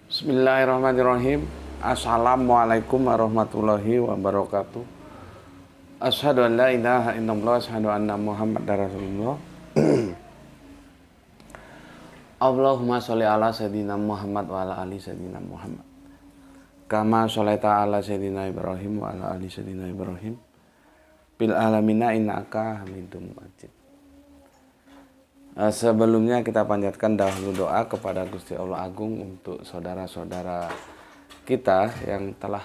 Bismillahirrahmanirrahim. Assalamualaikum warahmatullahi wabarakatuh. Asyhadu an la ilaha illallah, asyhadu anna Muhammadar Rasulullah. Allahumma sholli ala sayyidina Muhammad wa ala ali sayyidina Muhammad. Kama sholaita ala sayyidina Ibrahim wa ala ali sayyidina Ibrahim. Bil alamina innaka Hamidum Majid. Sebelumnya kita panjatkan dahulu doa kepada Gusti Allah Agung untuk saudara-saudara kita yang telah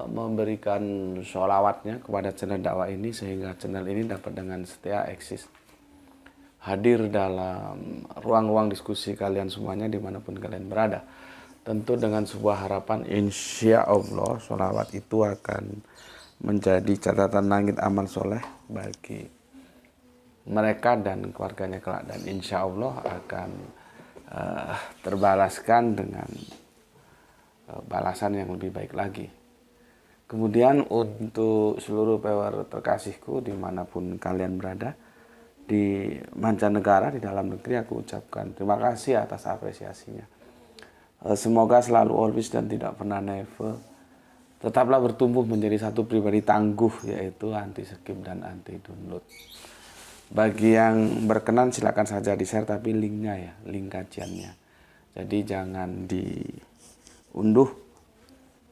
memberikan sholawatnya kepada channel dakwah ini, sehingga channel ini dapat dengan setia eksis hadir dalam ruang-ruang diskusi kalian semuanya dimanapun kalian berada. Tentu dengan sebuah harapan, insya Allah sholawat itu akan menjadi catatan langit amal soleh bagi mereka dan keluarganya kelak, dan insya Allah akan terbalaskan dengan balasan yang lebih baik lagi. Kemudian untuk seluruh viewer terkasihku dimanapun kalian berada, di mancanegara, di dalam negeri, aku ucapkan terima kasih atas apresiasinya. Semoga selalu always dan tidak pernah never tetaplah bertumbuh menjadi satu pribadi tangguh, yaitu anti skip dan anti download. Bagi yang berkenan silakan saja di-share, tapi linknya ya, link kajiannya. Jadi jangan diunduh,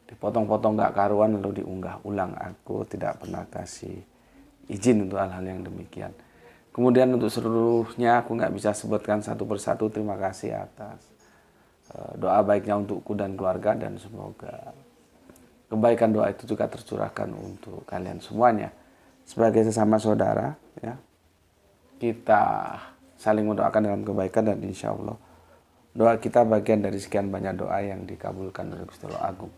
dipotong-potong gak karuan lalu diunggah ulang. Aku tidak pernah kasih izin untuk hal-hal yang demikian. Kemudian untuk seluruhnya aku nggak bisa sebutkan satu persatu. Terima kasih atas doa baiknya untukku dan keluarga, dan semoga kebaikan doa itu juga tercurahkan untuk kalian semuanya. Sebagai sesama saudara, ya, kita saling mendoakan dalam kebaikan, dan insya Allah doa kita bagian dari sekian banyak doa yang dikabulkan oleh Gusti Allah Agung.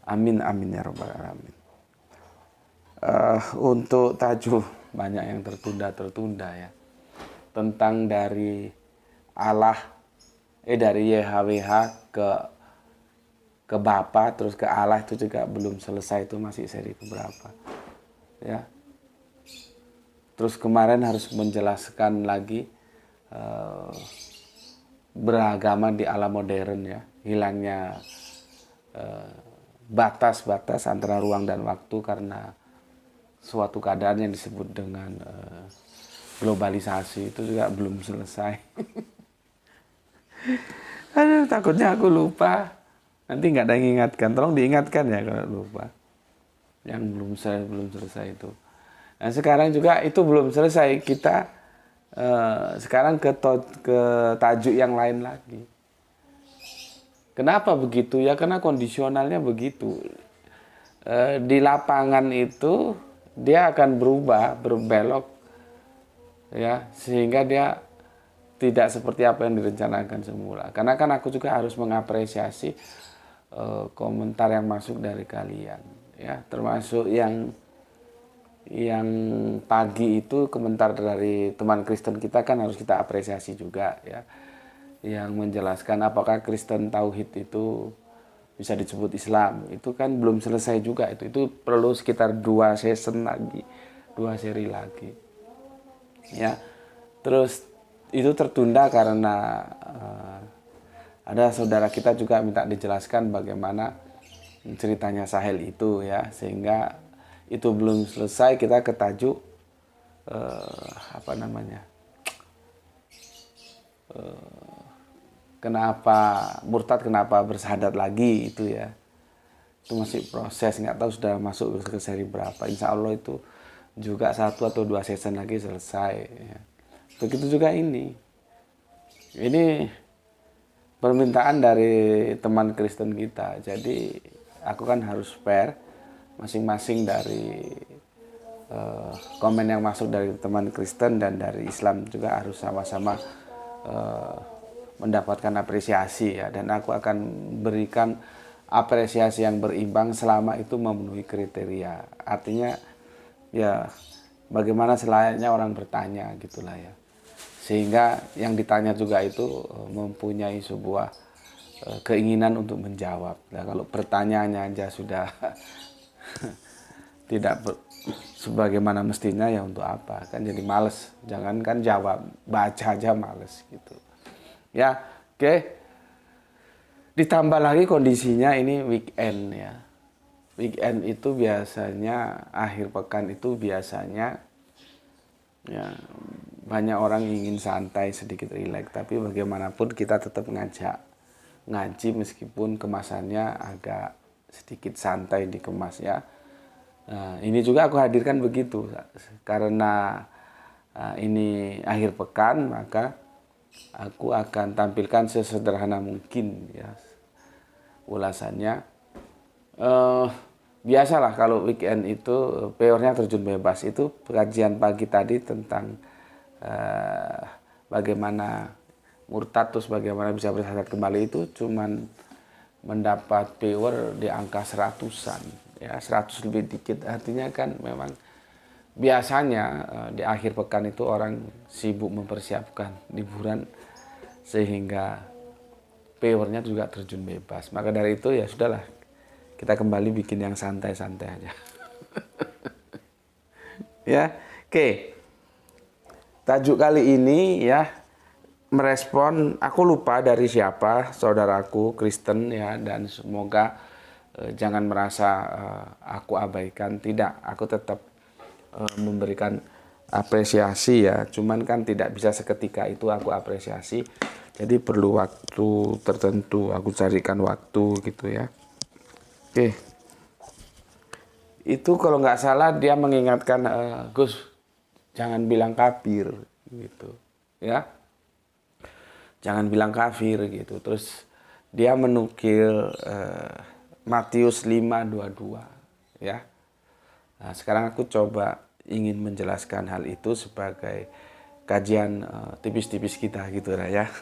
Amin amin ya rabbal alamin. Untuk tajuh banyak yang tertunda ya, tentang dari Allah dari YHWH ke Bapa terus ke Allah, itu juga belum selesai, itu masih seri keberapa ya. Terus kemarin harus menjelaskan lagi beragama di ala modern ya, hilangnya batas-batas antara ruang dan waktu karena suatu keadaan yang disebut dengan globalisasi, itu juga belum selesai. Aduh, takutnya aku lupa, nanti nggak ada yang ingatkan, tolong diingatkan ya kalau lupa. Yang belum selesai itu. Nah sekarang juga itu belum selesai, kita sekarang ke tajuk yang lain lagi. Kenapa begitu ya? Karena kondisionalnya begitu. Di lapangan itu dia akan berubah, berbelok ya, sehingga dia tidak seperti apa yang direncanakan semula. Karena kan aku juga harus mengapresiasi komentar yang masuk dari kalian ya, termasuk yang pagi itu komentar dari teman Kristen kita, kan harus kita apresiasi juga ya, yang menjelaskan apakah Kristen tauhid itu bisa disebut Islam. Itu kan belum selesai juga, itu perlu sekitar 2 season lagi, 2 seri lagi ya. Terus itu tertunda karena ada saudara kita juga minta dijelaskan bagaimana ceritanya Sahel itu ya, sehingga itu belum selesai. Kita ke tajuk kenapa murtad, kenapa bersahadat lagi, itu ya, itu masih proses, nggak tahu sudah masuk ke seri berapa. Insya Allah itu juga 1 atau 2 season lagi selesai ya. Begitu juga ini permintaan dari teman Kristen kita, jadi aku kan harus fair. Masing-masing dari komen yang masuk dari teman Kristen dan dari Islam juga harus sama-sama mendapatkan apresiasi ya, dan aku akan berikan apresiasi yang berimbang selama itu memenuhi kriteria. Artinya ya bagaimana selayaknya orang bertanya gitulah ya, sehingga yang ditanya juga itu mempunyai sebuah keinginan untuk menjawab. Nah, kalau pertanyaannya aja sudah tidak sebagaimana mestinya, ya untuk apa, kan jadi males. Jangankan jawab, baca aja males gitu ya. Oke. Ditambah lagi kondisinya ini weekend ya. Weekend itu biasanya, akhir pekan itu biasanya ya banyak orang ingin santai, sedikit rileks, tapi bagaimanapun kita tetap ngajak ngaji meskipun kemasannya agak sedikit santai dikemas ya. Nah, ini juga aku hadirkan begitu karena ini akhir pekan, maka aku akan tampilkan sesederhana mungkin ya ulasannya. Biasalah kalau weekend itu peornya terjun bebas, itu kajian pagi tadi tentang bagaimana murtad terus bagaimana bisa bersyahadat kembali, itu cuman mendapat peor di angka seratusan ya, 100 lebih dikit. Artinya kan memang biasanya di akhir pekan itu orang sibuk mempersiapkan liburan sehingga peornya juga terjun bebas. Maka dari itu ya sudahlah, kita kembali bikin yang santai-santai aja. Ya, oke. Tajuk kali ini ya merespon, aku lupa dari siapa, saudaraku Kristen ya, dan semoga jangan merasa aku abaikan. Tidak, aku tetap memberikan apresiasi ya. Cuman kan tidak bisa seketika itu aku apresiasi. Jadi perlu waktu tertentu, aku carikan waktu gitu ya. Oke. Itu kalau nggak salah dia mengingatkan Gus, jangan bilang kafir gitu ya. Jangan bilang kafir gitu. Terus dia menukil Matius 5:22 ya. Nah, sekarang aku coba ingin menjelaskan hal itu sebagai kajian tipis-tipis kita gitu ya.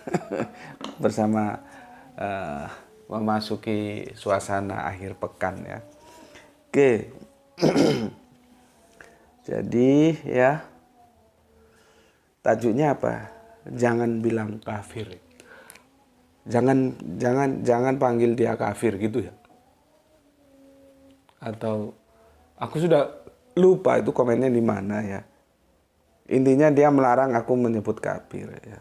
Bersama memasuki suasana akhir pekan ya. Oke. Jadi ya tajuknya apa? Jangan bilang kafir. Jangan panggil dia kafir gitu ya. Atau aku sudah lupa itu komennya di mana ya. Intinya dia melarang aku menyebut kafir ya.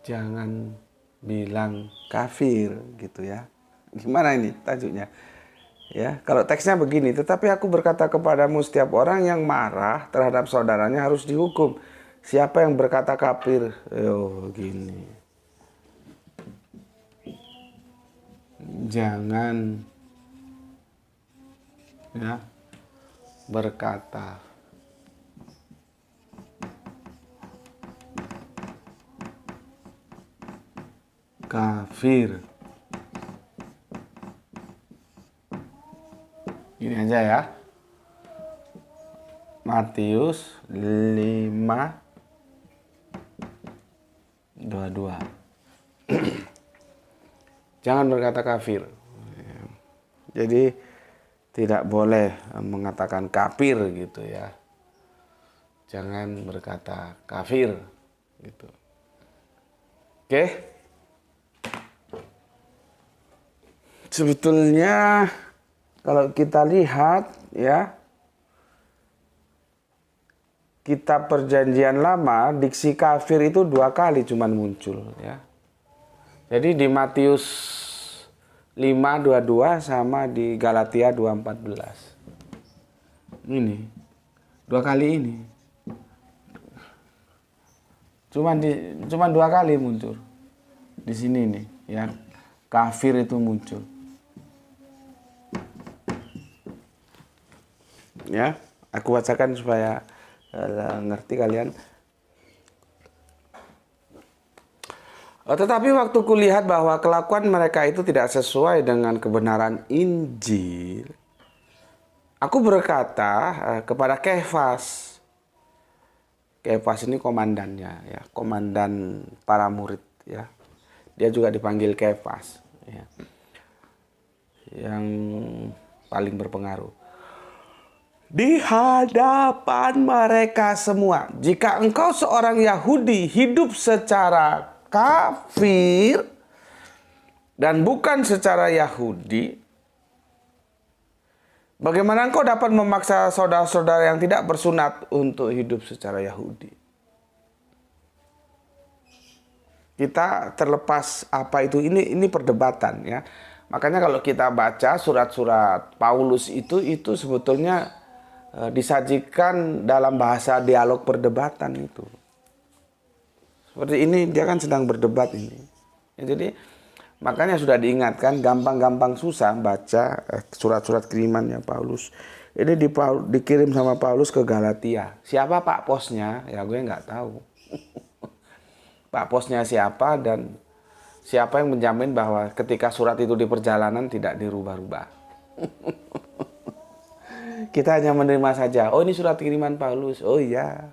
Jangan bilang kafir gitu ya. Gimana ini tajuknya? Ya, kalau teksnya begini, tetapi aku berkata kepadamu, setiap orang yang marah terhadap saudaranya harus dihukum. Siapa yang berkata kafir? Gini. Jangan ya berkata kafir. Gini aja ya. Matius 5:22. Jangan berkata kafir. Jadi tidak boleh mengatakan kafir gitu ya. Jangan berkata kafir gitu. Oke. Sebetulnya kalau kita lihat ya, kitab Perjanjian Lama, diksi kafir itu 2 kali cuman muncul ya. Jadi di Matius 5:22 sama di Galatia 2:14. Ini 2 kali ini. Cuman 2 kali muncul. Di sini nih ya. Kafir itu muncul. Ya, aku bacakan supaya ngerti kalian. Tetapi waktu kulihat bahwa kelakuan mereka itu tidak sesuai dengan kebenaran Injil, aku berkata kepada Kefas. Kefas ini komandannya ya, komandan para murid ya. Dia juga dipanggil Kefas ya. Yang paling berpengaruh. Di hadapan mereka semua, jika engkau seorang Yahudi hidup secara kafir dan bukan secara Yahudi, bagaimana engkau dapat memaksa saudara-saudara yang tidak bersunat untuk hidup secara Yahudi? Kita terlepas apa itu, ini perdebatan ya. Makanya kalau kita baca surat-surat Paulus itu sebetulnya disajikan dalam bahasa dialog perdebatan itu. Seperti ini dia kan sedang berdebat ini. Ya, jadi makanya sudah diingatkan gampang-gampang susah baca surat-surat kirimannya Paulus. Ini dikirim sama Paulus ke Galatia. Siapa Pak Posnya? Ya gue nggak tahu. Pak Posnya siapa dan siapa yang menjamin bahwa ketika surat itu di perjalanan tidak dirubah-rubah. Kita hanya menerima saja. Oh ini surat kiriman Paulus. Oh iya.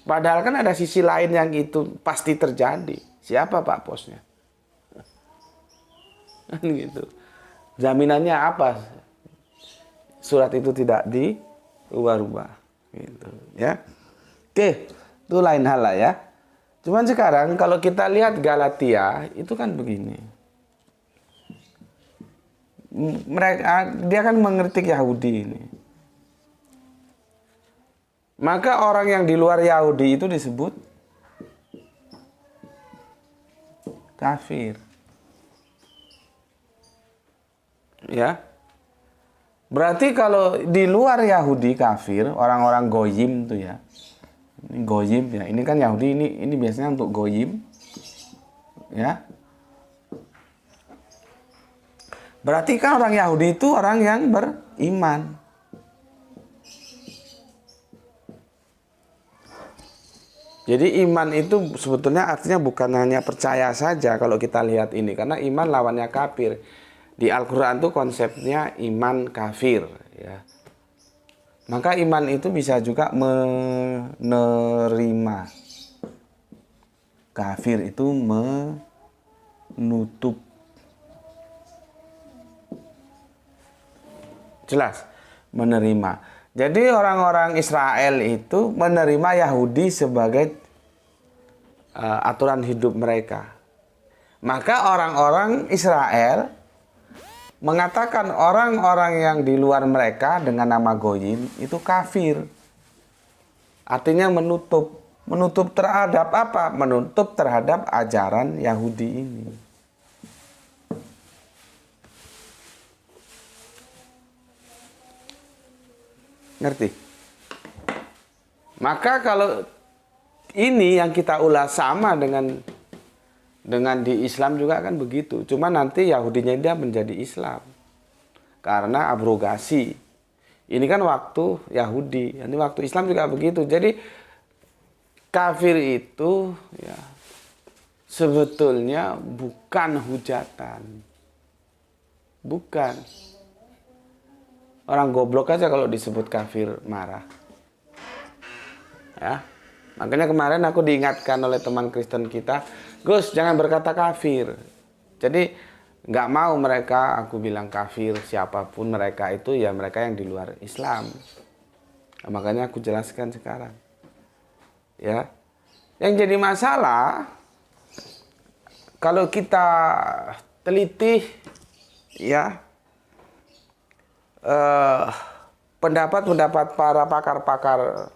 Padahal kan ada sisi lain yang itu pasti terjadi. Siapa Pak Posnya? Gitu. Jaminannya apa? Surat itu tidak diubah-ubah. Gitu, ya. Oke, itu lain hal lah ya. Cuman sekarang kalau kita lihat Galatia itu kan begini. Dia kan mengkritik Yahudi ini. Maka orang yang di luar Yahudi itu disebut kafir. Ya. Berarti kalau di luar Yahudi kafir, orang-orang goyim tuh ya. Ini goyim ya. Ini kan Yahudi ini biasanya untuk goyim. Ya. Berarti kan orang Yahudi itu orang yang beriman. Jadi iman itu sebetulnya artinya bukan hanya percaya saja kalau kita lihat ini. Karena iman lawannya kafir. Di Al-Quran itu konsepnya iman kafir. Ya. Maka iman itu bisa juga menerima. Kafir itu menutup. Jelas? Menerima. Jadi orang-orang Israel itu menerima Yahudi sebagai aturan hidup mereka. Maka orang-orang Israel mengatakan orang-orang yang di luar mereka dengan nama goyim itu kafir. Artinya menutup. Menutup terhadap apa? Menutup terhadap ajaran Yahudi ini. Ngerti? Maka kalau ini yang kita ulas sama dengan di Islam juga kan begitu. Cuma nanti Yahudinya dia menjadi Islam. Karena abrogasi. Ini kan waktu Yahudi. Nanti waktu Islam juga begitu. Jadi kafir itu ya sebetulnya bukan hujatan. Bukan. Orang goblok aja kalau disebut kafir marah. Ya. Makanya kemarin aku diingatkan oleh teman Kristen kita, Gus jangan berkata kafir. Jadi nggak mau mereka aku bilang kafir, siapapun mereka itu ya mereka yang di luar Islam. Nah, makanya aku jelaskan sekarang. Ya. Yang jadi masalah kalau kita teliti ya pendapat-pendapat para pakar-pakar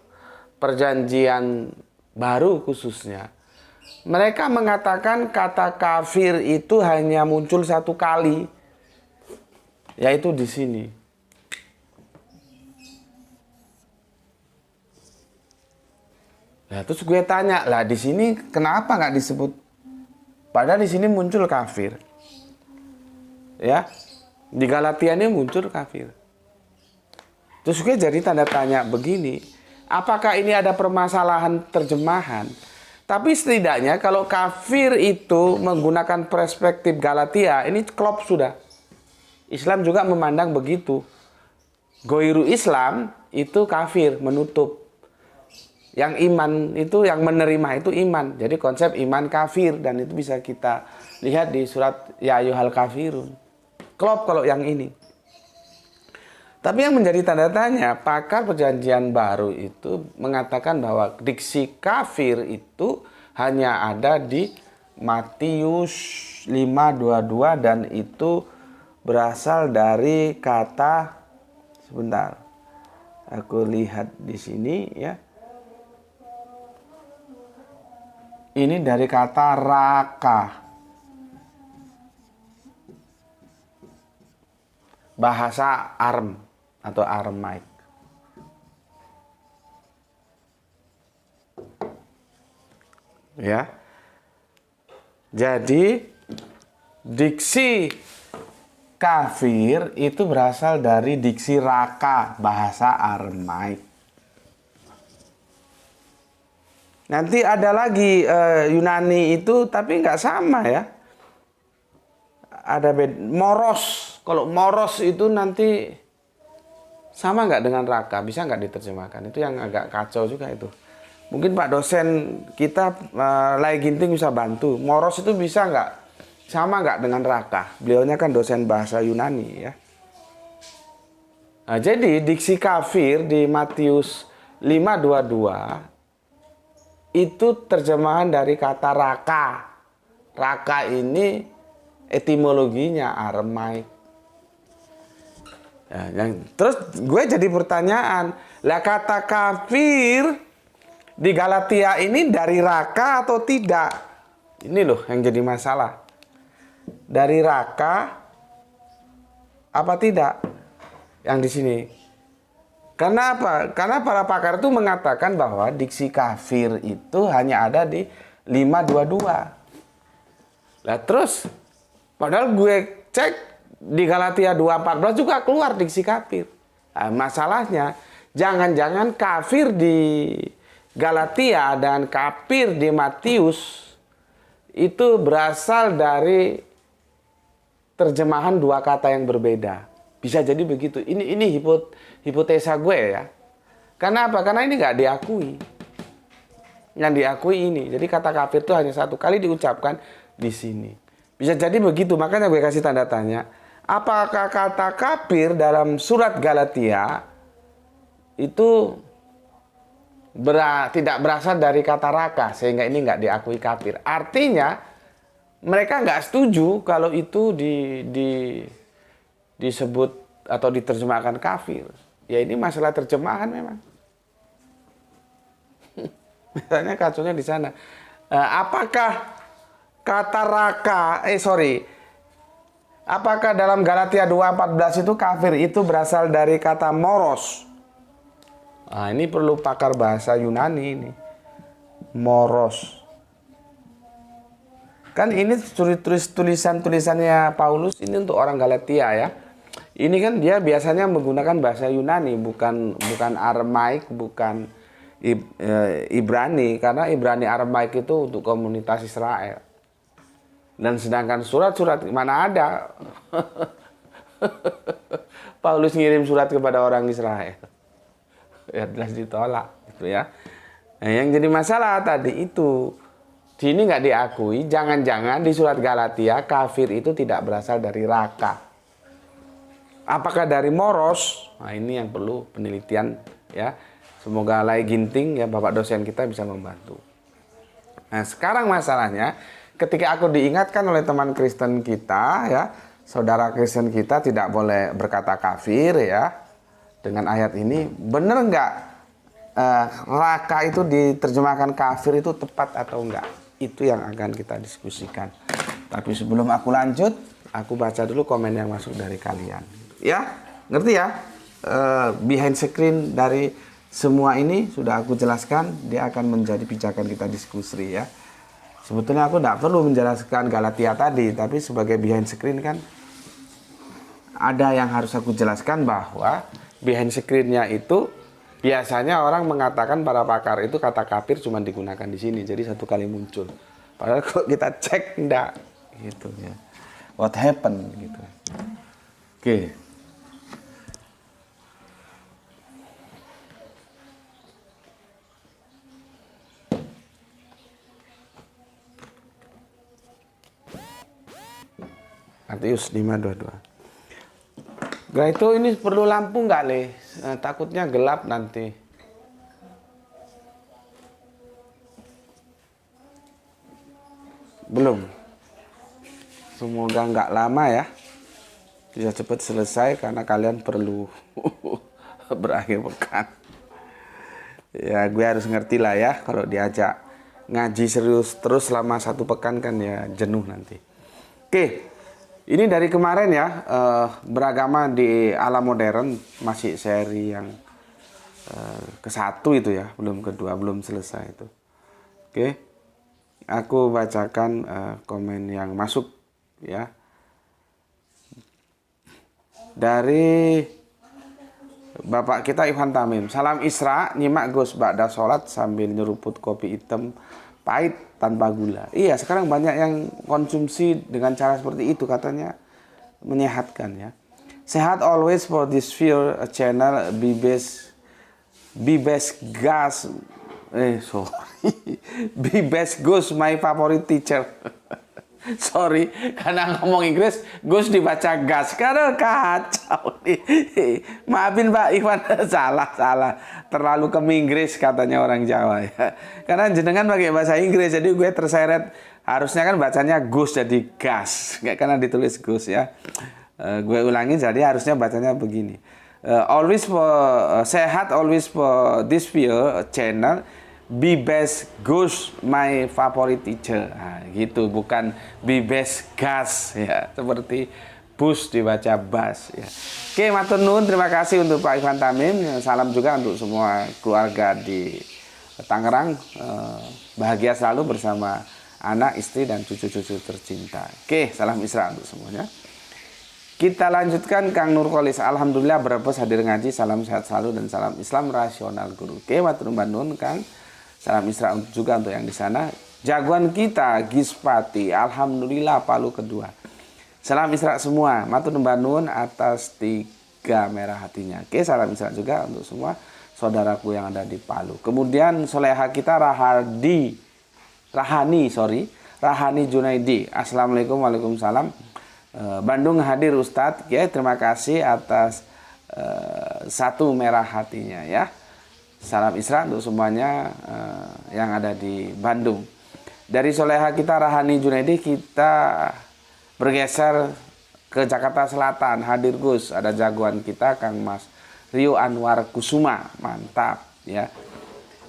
perjanjian baru khususnya, mereka mengatakan kata kafir itu hanya muncul satu kali, yaitu di sini. Nah, terus gue tanya, lah di sini kenapa nggak disebut? Padahal di sini muncul kafir, ya. Di Galatia ini muncul kafir. Terus gue jadi tanda tanya begini, apakah ini ada permasalahan terjemahan? Tapi setidaknya kalau kafir itu menggunakan perspektif Galatia, ini klop sudah. Islam juga memandang begitu. Goiru Islam itu kafir, menutup. Yang iman itu, yang menerima itu iman. Jadi konsep iman kafir, dan itu bisa kita lihat di surat Ya Ayyuhal Kafirun. Klop kalau yang ini. Tapi yang menjadi tanda tanya, pakar perjanjian baru itu mengatakan bahwa diksi kafir itu hanya ada di Matius 5:22 dan itu berasal dari kata, sebentar, aku lihat di sini ya. Ini dari kata raka. Bahasa Arm atau Aramaik. Ya. Jadi diksi kafir itu berasal dari diksi raka, bahasa Aramaik. Nanti ada lagi Yunani itu, tapi nggak sama ya. Ada moros. Kalau moros itu nanti sama nggak dengan raka? Bisa nggak diterjemahkan? Itu yang agak kacau juga itu. Mungkin Pak dosen kita Lai Ginting bisa bantu. Moros itu bisa nggak? Sama nggak dengan raka? Beliaunya kan dosen bahasa Yunani ya. Nah, jadi diksi kafir di Matius 5:22 itu terjemahan dari kata raka. Raka ini etimologinya Aramaik. Ya, terus gue jadi pertanyaan, lah kata kafir di Galatia ini dari raka atau tidak? Ini loh yang jadi masalah. Dari raka apa tidak? Yang di sini. Karena apa? Karena para pakar itu mengatakan bahwa diksi kafir itu hanya ada di 5:22. Lah terus padahal gue cek di Galatia 2:14 juga keluar diksi kafir. Nah, masalahnya jangan-jangan kafir di Galatia dan kafir di Matius itu berasal dari terjemahan dua kata yang berbeda. Bisa jadi begitu. Ini hipotesa gue ya. Karena apa? Karena ini nggak diakui. Yang diakui ini. Jadi kata kafir itu hanya satu kali diucapkan di sini. Bisa jadi begitu. Makanya gue kasih tanda tanya. Apakah kata kafir dalam surat Galatia itu tidak berasal dari kata raka, sehingga ini nggak diakui kafir. Artinya mereka nggak setuju kalau itu disebut atau diterjemahkan kafir. Ya ini masalah terjemahan memang. Misalnya kacaunya di sana. Apakah kata raka, apakah dalam Galatia 2:14 itu kafir itu berasal dari kata moros? Nah, ini perlu pakar bahasa Yunani ini. Moros. Kan ini tulisan-tulisannya Paulus ini untuk orang Galatia ya. Ini kan dia biasanya menggunakan bahasa Yunani, bukan Aramaik, bukan Ibrani, karena Ibrani Aramaik itu untuk komunitas Israel. Dan sedangkan surat-surat mana ada Paulus ngirim surat kepada orang Israel. Ya jelas ditolak gitu ya. Nah, yang jadi masalah tadi itu sini nggak diakui, jangan-jangan di surat Galatia kafir itu tidak berasal dari raka. Apakah dari moros? Nah, ini yang perlu penelitian ya. Semoga Lai Ginting ya Bapak dosen kita bisa membantu. Nah, sekarang masalahnya ketika aku diingatkan oleh teman Kristen kita ya, saudara Kristen kita tidak boleh berkata kafir ya. Dengan ayat ini, benar nggak raka itu diterjemahkan kafir itu tepat atau enggak? Itu yang akan kita diskusikan. Tapi sebelum aku lanjut, aku baca dulu komen yang masuk dari kalian. Ya, ngerti ya? Behind screen dari semua ini sudah aku jelaskan, dia akan menjadi pijakan kita diskusi ya. Sebetulnya aku tidak perlu menjelaskan Galatia tadi, tapi sebagai behind screen kan ada yang harus aku jelaskan bahwa behind screen-nya itu biasanya orang mengatakan para pakar itu kata kafir cuma digunakan di sini, jadi satu kali muncul. Padahal kalau kita cek enggak gitu ya. What happened gitu. Oke. Matius 5:22. Nah itu ini perlu lampu nggak Le? Takutnya gelap nanti. Belum. Semoga nggak lama ya. Bisa cepat selesai karena kalian perlu berakhir pekan. Ya gue harus ngerti lah ya kalau diajak ngaji serius terus selama 1 pekan kan ya jenuh nanti. Oke, ini dari kemarin ya, beragama di alam modern, masih seri yang ke-1 itu ya, belum kedua, belum selesai itu. Oke, aku bacakan komen yang masuk ya. Dari Bapak kita Ivan Tamim. Salam Isra, nyimak Gus ba'da sholat sambil nyeruput kopi hitam pahit tanpa gula. Iya, sekarang banyak yang konsumsi dengan cara seperti itu, katanya menyehatkan ya. Sehat always for this viewer channel, be best gas. Be best Gus, my favorite teacher. Sorry, karena ngomong Inggris, Gus dibaca gas. Karena kacau nih. Maafin Pak Iwan, salah. Terlalu ke Inggris katanya orang Jawa ya. Karena jenengan pakai bahasa Inggris, jadi gue terseret. Harusnya kan bacanya Gus jadi gas. Kayak karena ditulis Gus ya. Gue ulangi, jadi harusnya bacanya begini. Always for sehat, always for this viewer channel. Be best Gus, my favorite teacher. Nah, gitu, bukan be best gas ya, seperti bus dibaca bas ya. Oke, matur nuwun, terima kasih untuk Pak Ivan Tamim. Salam juga untuk semua keluarga di Tangerang. Bahagia selalu bersama anak, istri dan cucu-cucu tercinta. Oke, salam Isra untuk semuanya. Kita lanjutkan Kang Nurkolis. Alhamdulillah berepes hadir ngaji. Salam sehat selalu dan salam Islam rasional guru. Oke, matur nuwun Kang. Salam Isra juga untuk yang di sana. Jagoan kita Gispati, alhamdulillah Palu kedua. Salam Isra semua. Matur nuwun atas 3 merah hatinya. Oke, salam Isra juga untuk semua saudaraku yang ada di Palu. Kemudian soleha kita Rahani Junaidi. Assalamualaikum, waalaikumsalam. Bandung hadir Ustadz. Ya, terima kasih atas 1 merah hatinya ya. Salam Isra untuk semuanya yang ada di Bandung. Dari soleha kita Rahani Junaidi, kita bergeser ke Jakarta Selatan. Hadir Gus, ada jagoan kita Kang Mas Rio Anwar Kusuma. Mantap ya.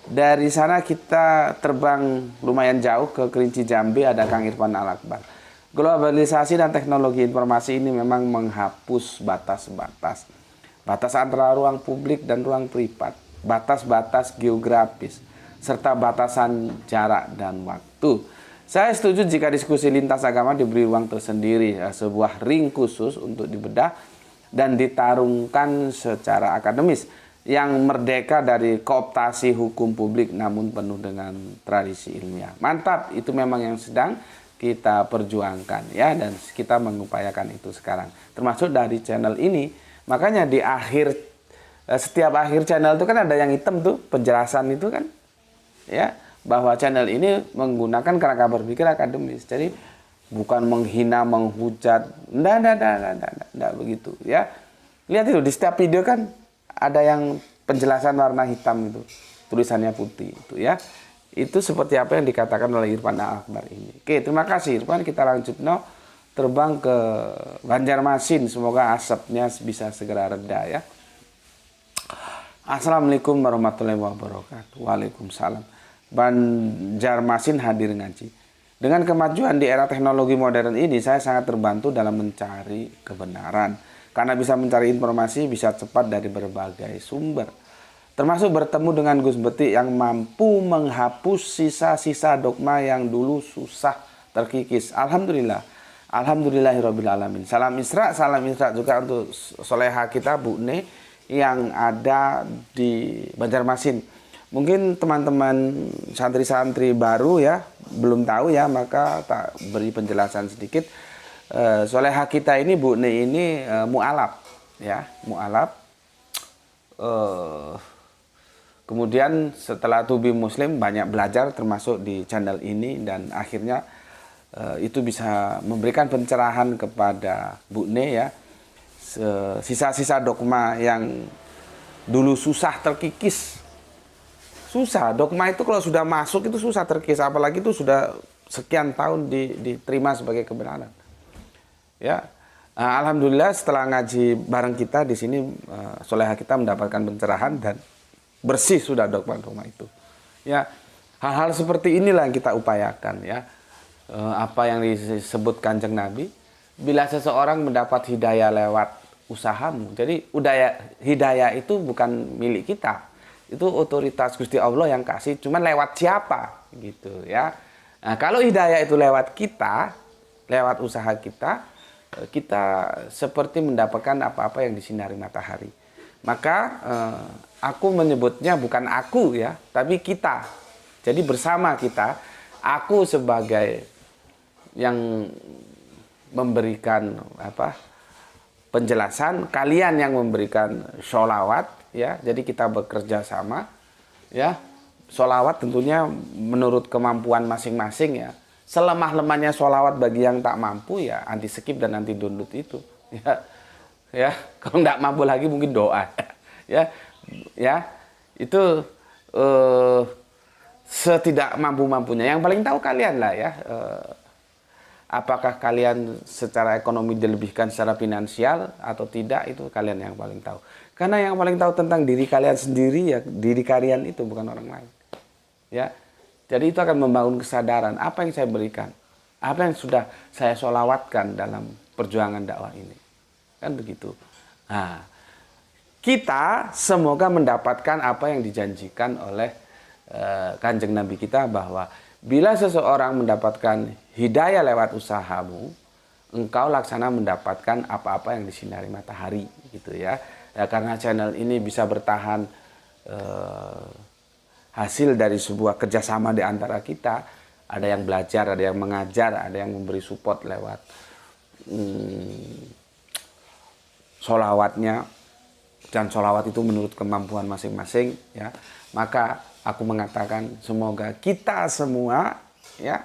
Dari sana kita terbang lumayan jauh ke Kerinci Jambi, ada Kang Irfan Al-Akbar. Globalisasi dan teknologi informasi ini memang menghapus batas-batas. Batas antara ruang publik dan ruang privat. Batas-batas geografis, serta batasan jarak dan waktu. Saya setuju jika diskusi lintas agama diberi ruang tersendiri, sebuah ring khusus untuk dibedah dan ditarungkan secara akademis, yang merdeka dari kooptasi hukum publik namun penuh dengan tradisi ilmiah. Mantap, itu memang yang sedang kita perjuangkan ya, dan kita mengupayakan itu sekarang. Termasuk dari channel ini, makanya di setiap akhir channel itu kan ada yang hitam tuh, penjelasan itu kan ya, bahwa channel ini menggunakan kerangka berpikir akademis. Jadi bukan menghina, menghujat, enggak begitu ya. Lihat itu di setiap video kan ada yang penjelasan warna hitam itu, tulisannya putih itu ya. Itu seperti apa yang dikatakan oleh Irfan Al-Akbar ini. Oke, terima kasih Irfan. Kita lanjut terbang ke Banjarmasin, semoga asapnya bisa segera reda ya. Assalamualaikum warahmatullahi wabarakatuh. Waalaikumsalam. Banjarmasin hadir ngaji. Dengan kemajuan di era teknologi modern ini, saya sangat terbantu dalam mencari kebenaran. Karena bisa mencari informasi bisa cepat dari berbagai sumber. Termasuk bertemu dengan Gus Beti yang mampu menghapus sisa-sisa dogma yang dulu susah terkikis. Alhamdulillah. Alhamdulillahirabbil alamin. Salam Isra juga untuk soleha kita Bu Ne yang ada di Banjarmasin. Mungkin teman-teman santri-santri baru ya belum tahu ya, maka tak beri penjelasan sedikit. Soleha kita ini Bu Ne ini mu'alaf ya, mu'alaf. Kemudian setelah tubi muslim banyak belajar termasuk di channel ini, dan akhirnya itu bisa memberikan pencerahan kepada Bu Ne ya. Sisa-sisa dogma yang dulu susah terkikis. Susah, dogma itu kalau sudah masuk itu susah terkikis, apalagi itu sudah sekian tahun diterima sebagai kebenaran. Ya, alhamdulillah setelah ngaji bareng kita di sini, soleha kita mendapatkan pencerahan dan bersih sudah dogma-dogma itu. Ya, Hal-hal seperti inilah yang kita upayakan ya. Apa yang disebut Kanjeng Nabi, bila seseorang mendapat hidayah lewat usahamu. Jadi hidayah itu bukan milik kita. Itu otoritas Gusti Allah yang kasih, cuman lewat siapa gitu ya. Nah, kalau hidayah itu lewat kita, lewat usaha kita, kita seperti mendapatkan apa-apa yang disinari matahari. Maka aku menyebutnya bukan aku ya, tapi kita. Jadi bersama kita, aku sebagai yang memberikan penjelasan, kalian yang memberikan sholawat ya. Jadi kita bekerja sama ya. Sholawat tentunya menurut kemampuan masing-masing ya. Selemah-lemahnya sholawat bagi yang tak mampu ya anti skip dan anti download itu ya. Kalau nggak mampu lagi mungkin doa ya itu setidak mampu-mampunya. Yang paling tahu kalian lah ya. Apakah kalian secara ekonomi dilebihkan secara finansial atau tidak, itu kalian yang paling tahu. Karena yang paling tahu tentang diri kalian sendiri ya diri kalian itu, bukan orang lain. Ya. Jadi itu akan membangun kesadaran apa yang saya berikan, apa yang sudah saya sholawatkan dalam perjuangan dakwah ini. Kan begitu. Nah, kita semoga mendapatkan apa yang dijanjikan oleh Kanjeng Nabi kita, bahwa bila seseorang mendapatkan hidayah lewat usahamu, engkau laksana mendapatkan apa-apa yang disinari matahari gitu ya. Karena channel ini bisa bertahan hasil dari sebuah kerjasama di antara kita. Ada yang belajar, ada yang mengajar, ada yang memberi support lewat sholawatnya. Dan sholawat itu menurut kemampuan masing-masing ya. Maka aku mengatakan semoga kita semua ya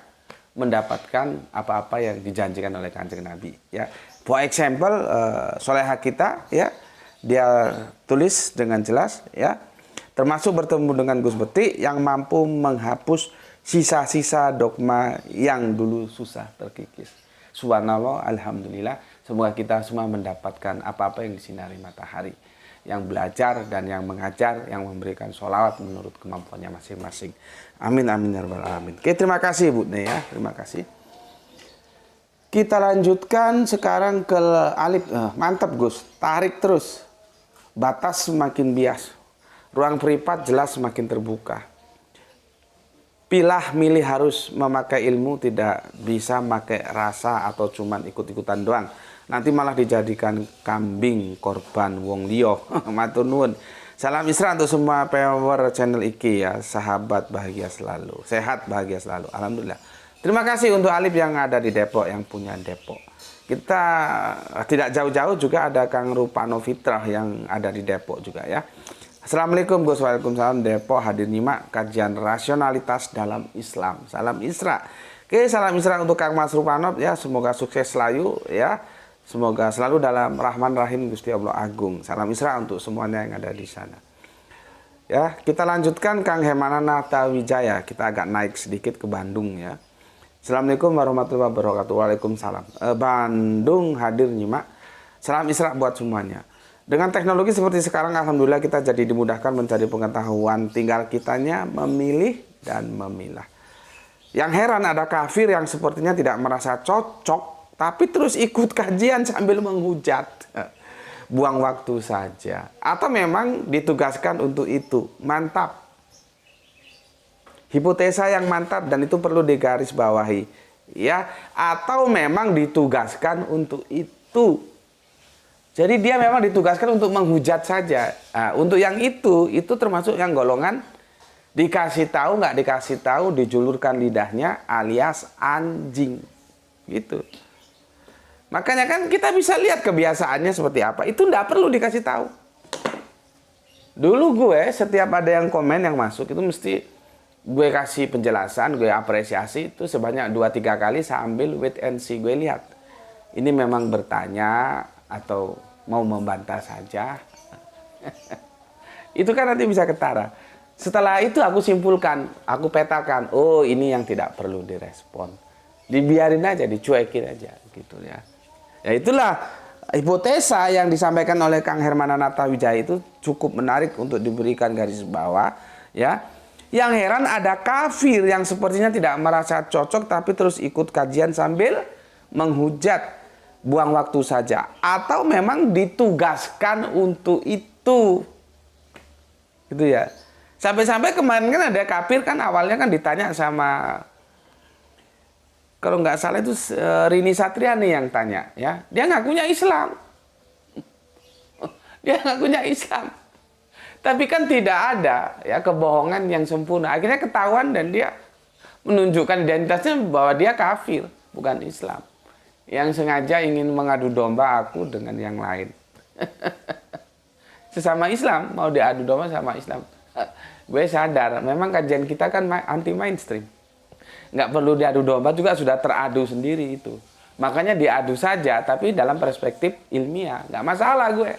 mendapatkan apa-apa yang dijanjikan oleh Kanjeng Nabi ya. For example, soleha kita ya, dia tulis dengan jelas ya, termasuk bertemu dengan Gus Beti yang mampu menghapus sisa-sisa dogma yang dulu susah terkikis. Subhanallah, alhamdulillah, semoga kita semua mendapatkan apa-apa yang disinari matahari, yang belajar dan yang mengajar, yang memberikan sholawat menurut kemampuannya masing-masing. Amin, amin, ya rabbal alamin. Oke, terima kasih Bu Ne ya, terima kasih. Kita lanjutkan sekarang ke Alif. Mantap Gus, tarik terus. Batas semakin bias, ruang privat jelas semakin terbuka. Pilah milih harus memakai ilmu, tidak bisa pakai rasa atau cuman ikut-ikutan doang. Nanti malah dijadikan kambing korban wong liya. Matur nuwun. Salam Isra untuk semua power channel iki ya. Sahabat bahagia selalu. Sehat bahagia selalu. Alhamdulillah. Terima kasih untuk Alif yang ada di Depok, yang punya Depok. Kita tidak jauh-jauh juga ada Kang Rupano Fitrah yang ada di Depok juga ya. Assalamualaikum Gus. Waalaikumsalam. Depok hadir nyimak kajian rasionalitas dalam Islam. Salam Isra. Oke, salam Isra untuk Kang Mas Rupano ya. Semoga sukses selalu ya. Semoga selalu dalam Rahman Rahim Gusti Allah Agung. Salam Isra untuk semuanya yang ada di sana. Ya, kita lanjutkan Kang Hemanana Tawijaya. Kita agak naik sedikit ke Bandung ya. Assalamualaikum warahmatullahi wabarakatuh. Waalaikumsalam. Bandung hadir nyimak. Salam Isra buat semuanya. Dengan teknologi seperti sekarang, alhamdulillah kita jadi dimudahkan mencari pengetahuan. Tinggal kitanya memilih dan memilah. Yang heran ada kafir yang sepertinya tidak merasa cocok, tapi terus ikut kajian sambil menghujat. Buang waktu saja. Atau memang ditugaskan untuk itu. Mantap. Hipotesa yang mantap dan itu perlu digarisbawahi. Ya, atau memang ditugaskan untuk itu. Jadi dia memang ditugaskan untuk menghujat saja. Nah, untuk yang itu termasuk yang golongan dikasih tahu, nggak dikasih tahu, dijulurkan lidahnya alias anjing. Gitu. Makanya kan kita bisa lihat kebiasaannya seperti apa. Itu nggak perlu dikasih tahu. Dulu gue setiap ada yang komen yang masuk itu mesti gue kasih penjelasan, gue apresiasi itu sebanyak 2-3 kali sambil wait and see. Gue lihat ini memang bertanya atau mau membantah saja. Itu kan nanti bisa ketara. Setelah itu aku simpulkan, aku petakan, oh ini yang tidak perlu direspon. Dibiarin aja, dicuekin aja gitu ya. Ya itulah hipotesa yang disampaikan oleh Kang Hermanana Tawijaya itu cukup menarik untuk diberikan garis bawah ya. Yang heran ada kafir yang sepertinya tidak merasa cocok tapi terus ikut kajian sambil menghujat, buang waktu saja, atau memang ditugaskan untuk itu. Gitu ya. Sampai-sampai kemarin kan ada kafir kan awalnya kan ditanya sama, kalau nggak salah itu Rini Satriani yang tanya, ya. Dia ngakunya Islam. Dia ngakunya Islam. Tapi kan tidak ada ya kebohongan yang sempurna. Akhirnya ketahuan dan dia menunjukkan identitasnya bahwa dia kafir, bukan Islam. Yang sengaja ingin mengadu domba aku dengan yang lain. Sesama Islam, mau diadu domba sama Islam. Gue sadar, memang kajian kita kan anti mainstream. Nggak perlu diadu domba juga sudah teradu sendiri itu. Makanya diadu saja, tapi dalam perspektif ilmiah. Nggak masalah gue.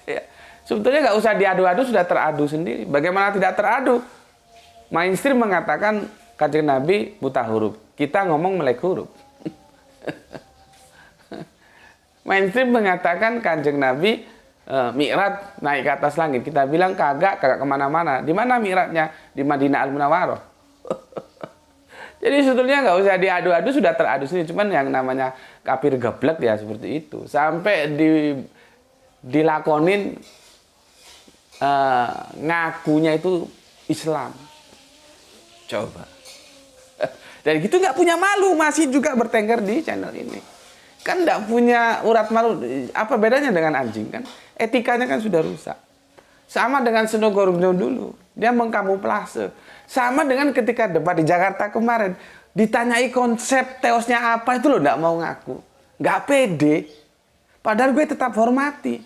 Ya. Sebetulnya nggak usah diadu-adu, sudah teradu sendiri. Bagaimana tidak teradu? Mainstream mengatakan kajian Nabi buta huruf. Kita ngomong melek huruf. Mainstream mengatakan kanjeng Nabi Mi'raj naik ke atas langit. Kita bilang kagak kemana-mana. Di mana Mi'rajnya? Di Madinah Al-Munawwarah. Jadi sebetulnya nggak usah diadu-adu, sudah teradu sendiri. Cuman yang namanya kafir geblek ya seperti itu. Sampai dilakonin ngakunya itu Islam. Coba. Dan gitu nggak punya malu, masih juga bertengkar di channel ini. Kan nggak punya urat malu. Apa bedanya dengan anjing kan? Etikanya kan sudah rusak. Sama dengan Seno Gorumjo dulu. Dia mengkamuflase. Sama dengan ketika debat di Jakarta kemarin. Ditanyai konsep teosnya apa, itu loh nggak mau ngaku. Nggak pede. Padahal gue tetap hormati.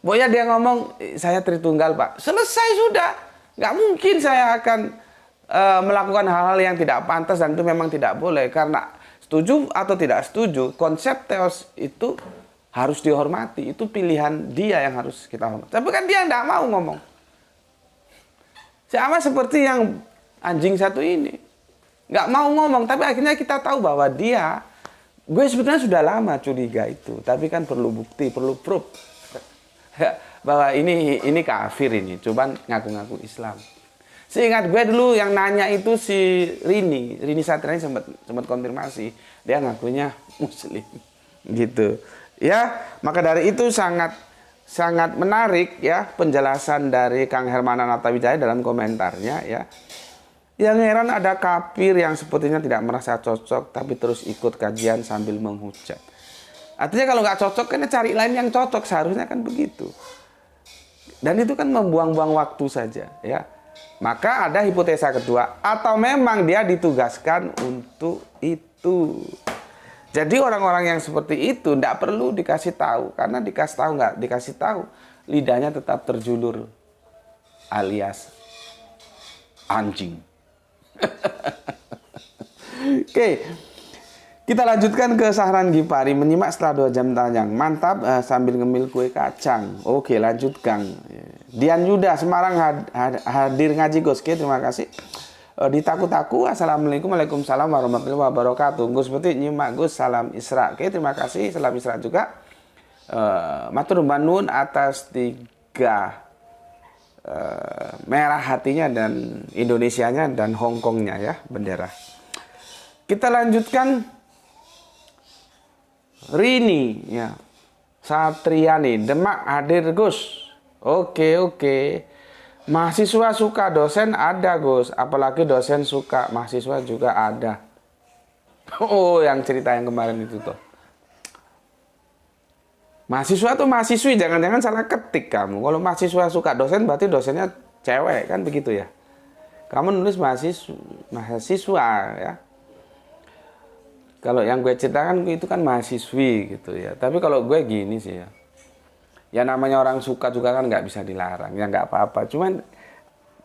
Pokoknya dia ngomong, saya Tritunggal Pak. Selesai sudah. Nggak mungkin saya akan melakukan hal-hal yang tidak pantas dan itu memang tidak boleh. Karena setuju atau tidak setuju, konsep teos itu harus dihormati. Itu pilihan dia yang harus kita hormati. Tapi kan dia nggak mau ngomong. Sama seperti yang anjing satu ini. Nggak mau ngomong, tapi akhirnya kita tahu bahwa dia, gue sebetulnya sudah lama curiga itu. Tapi kan perlu bukti, perlu proof. Bahwa ini kafir ini. Cuman ngaku-ngaku Islam. Seingat gue dulu yang nanya itu si Rini Satriani sempat konfirmasi, dia ngakunya Muslim, gitu. Ya, maka dari itu sangat menarik ya penjelasan dari Kang Hermanan Artawijaya dalam komentarnya ya. Yang heran ada kafir yang sepertinya tidak merasa cocok tapi terus ikut kajian sambil menghujat. Artinya kalau nggak cocok kan cari lain yang cocok, seharusnya kan begitu. Dan itu kan membuang-buang waktu saja ya. Maka ada hipotesa kedua, atau memang dia ditugaskan untuk itu. Jadi orang-orang yang seperti itu tidak perlu dikasih tahu, karena dikasih tahu nggak dikasih tahu, lidahnya tetap terjulur alias anjing. Oke, kita lanjutkan ke Sahran Gipari, menyimak setelah 2 jam tayang. Mantap, sambil ngemil kue kacang. Oke, lanjutkan. Dian Yuda Semarang hadir ngaji Gus. Oke, terima kasih. Di Taku-Taku, assalamualaikum, waalaikumsalam warahmatullahi wabarakatuh. Gus Peti nyimak Gus, salam Isra. Oke, terima kasih, salam Isra juga. Matur nuwun atas 3 merah hatinya dan Indonesianya dan Hongkongnya ya, bendera. Kita lanjutkan Rini ya. Satriani, Demak hadir Gus. Oke. Mahasiswa suka dosen ada Gus, apalagi dosen suka mahasiswa juga ada. Oh, yang cerita yang kemarin itu tuh. Mahasiswa tuh mahasiswi, jangan-jangan salah ketik kamu. Kalau mahasiswa suka dosen berarti dosennya cewek kan begitu ya. Kamu nulis mahasiswa ya. Kalau yang gue ceritakan itu kan mahasiswi gitu ya. Tapi kalau gue gini sih ya. Ya namanya orang suka juga kan nggak bisa dilarang. Ya nggak apa-apa. Cuman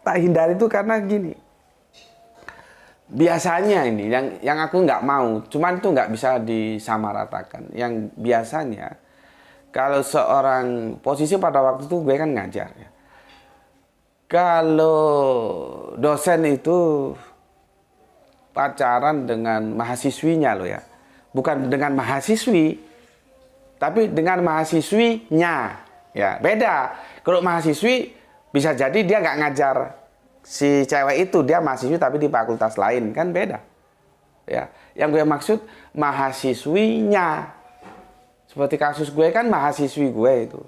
tak hindari itu karena gini. Biasanya ini yang aku nggak mau. Cuman itu nggak bisa disamaratakan. Yang biasanya kalau seorang posisi pada waktu itu gue kan ngajar ya. Kalau dosen itu pacaran dengan mahasiswinya loh ya. Bukan dengan mahasiswi. Tapi dengan mahasiswinya, ya beda. Kalau mahasiswi bisa jadi dia nggak ngajar si cewek itu dia mahasiswi tapi di fakultas lain, kan beda. Ya, yang gue maksud mahasiswinya. Seperti kasus gue kan mahasiswi gue itu.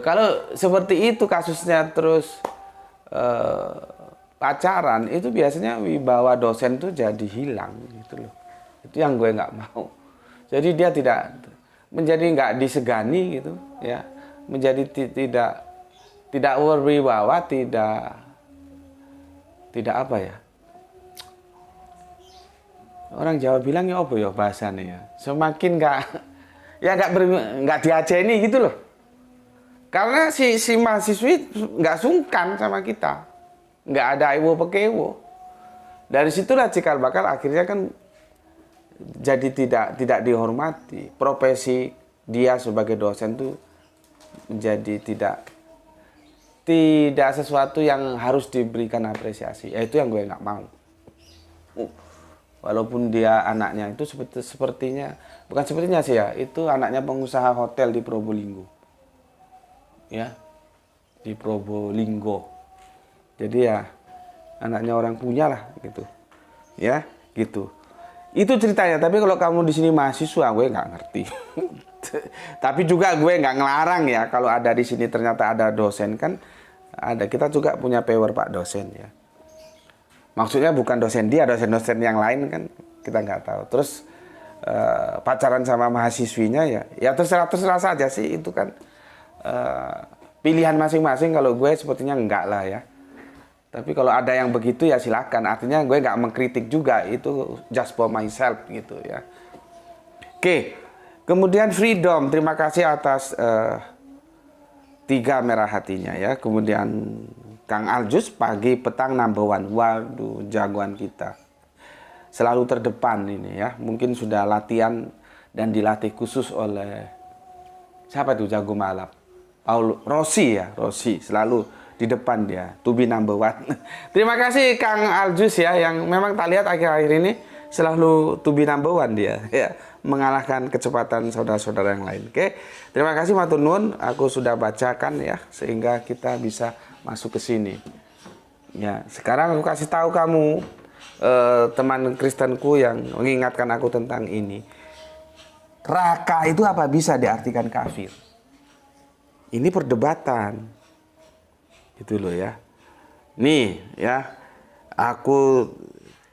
Kalau seperti itu kasusnya terus pacaran, itu biasanya wibawa dosen tuh jadi hilang gitu loh. Itu yang gue nggak mau. Jadi dia menjadi nggak disegani gitu, ya, menjadi tidak berwibawa, tidak apa ya? Orang Jawa bilang ya apa ya bahasanya ya? Semakin nggak diajeni gitu loh. Karena si mahasiswi nggak sungkan sama kita, nggak ada ewo pekewo. Dari situlah cikal bakal akhirnya kan jadi tidak dihormati. Profesi dia sebagai dosen tuh menjadi tidak sesuatu yang harus diberikan apresiasi. Ya itu yang gue nggak mau. Walaupun dia anaknya itu sepertinya bukan sepertinya sih ya, itu anaknya pengusaha hotel di Probolinggo. Ya, di Probolinggo. Jadi ya anaknya orang punya lah gitu. Ya, gitu. Itu ceritanya. Tapi kalau kamu di sini mahasiswa, gue nggak ngerti. Tapi juga gue nggak ngelarang ya kalau ada di sini ternyata ada dosen, kan ada, kita juga punya power Pak dosen ya. Maksudnya bukan dosen dia, dosen-dosen yang lain kan kita nggak tahu. Terus pacaran sama mahasiswinya ya terserah saja sih, itu kan pilihan masing-masing. Kalau gue sepertinya enggak lah ya. Tapi kalau ada yang begitu ya silakan. Artinya gue nggak mengkritik juga, itu just for myself gitu ya. Oke, kemudian Freedom, terima kasih atas 3 merah hatinya ya. Kemudian Kang Aljus, pagi petang number one. Waduh, jagoan kita. Selalu terdepan ini ya. Mungkin sudah latihan dan dilatih khusus oleh siapa itu jago malap? Rossi ya, Rossi selalu di depan dia, to be number one. Terima kasih Kang Aljus ya, yang memang tak lihat akhir-akhir ini selalu to be number one dia ya, mengalahkan kecepatan saudara-saudara yang lain. Oke, terima kasih matur nuwun, aku sudah bacakan ya sehingga kita bisa masuk ke sini. Ya, sekarang aku kasih tahu kamu teman Kristenku yang mengingatkan aku tentang ini. Raka itu apa bisa diartikan kafir? Ini perdebatan. Itu loh ya. Nih ya, aku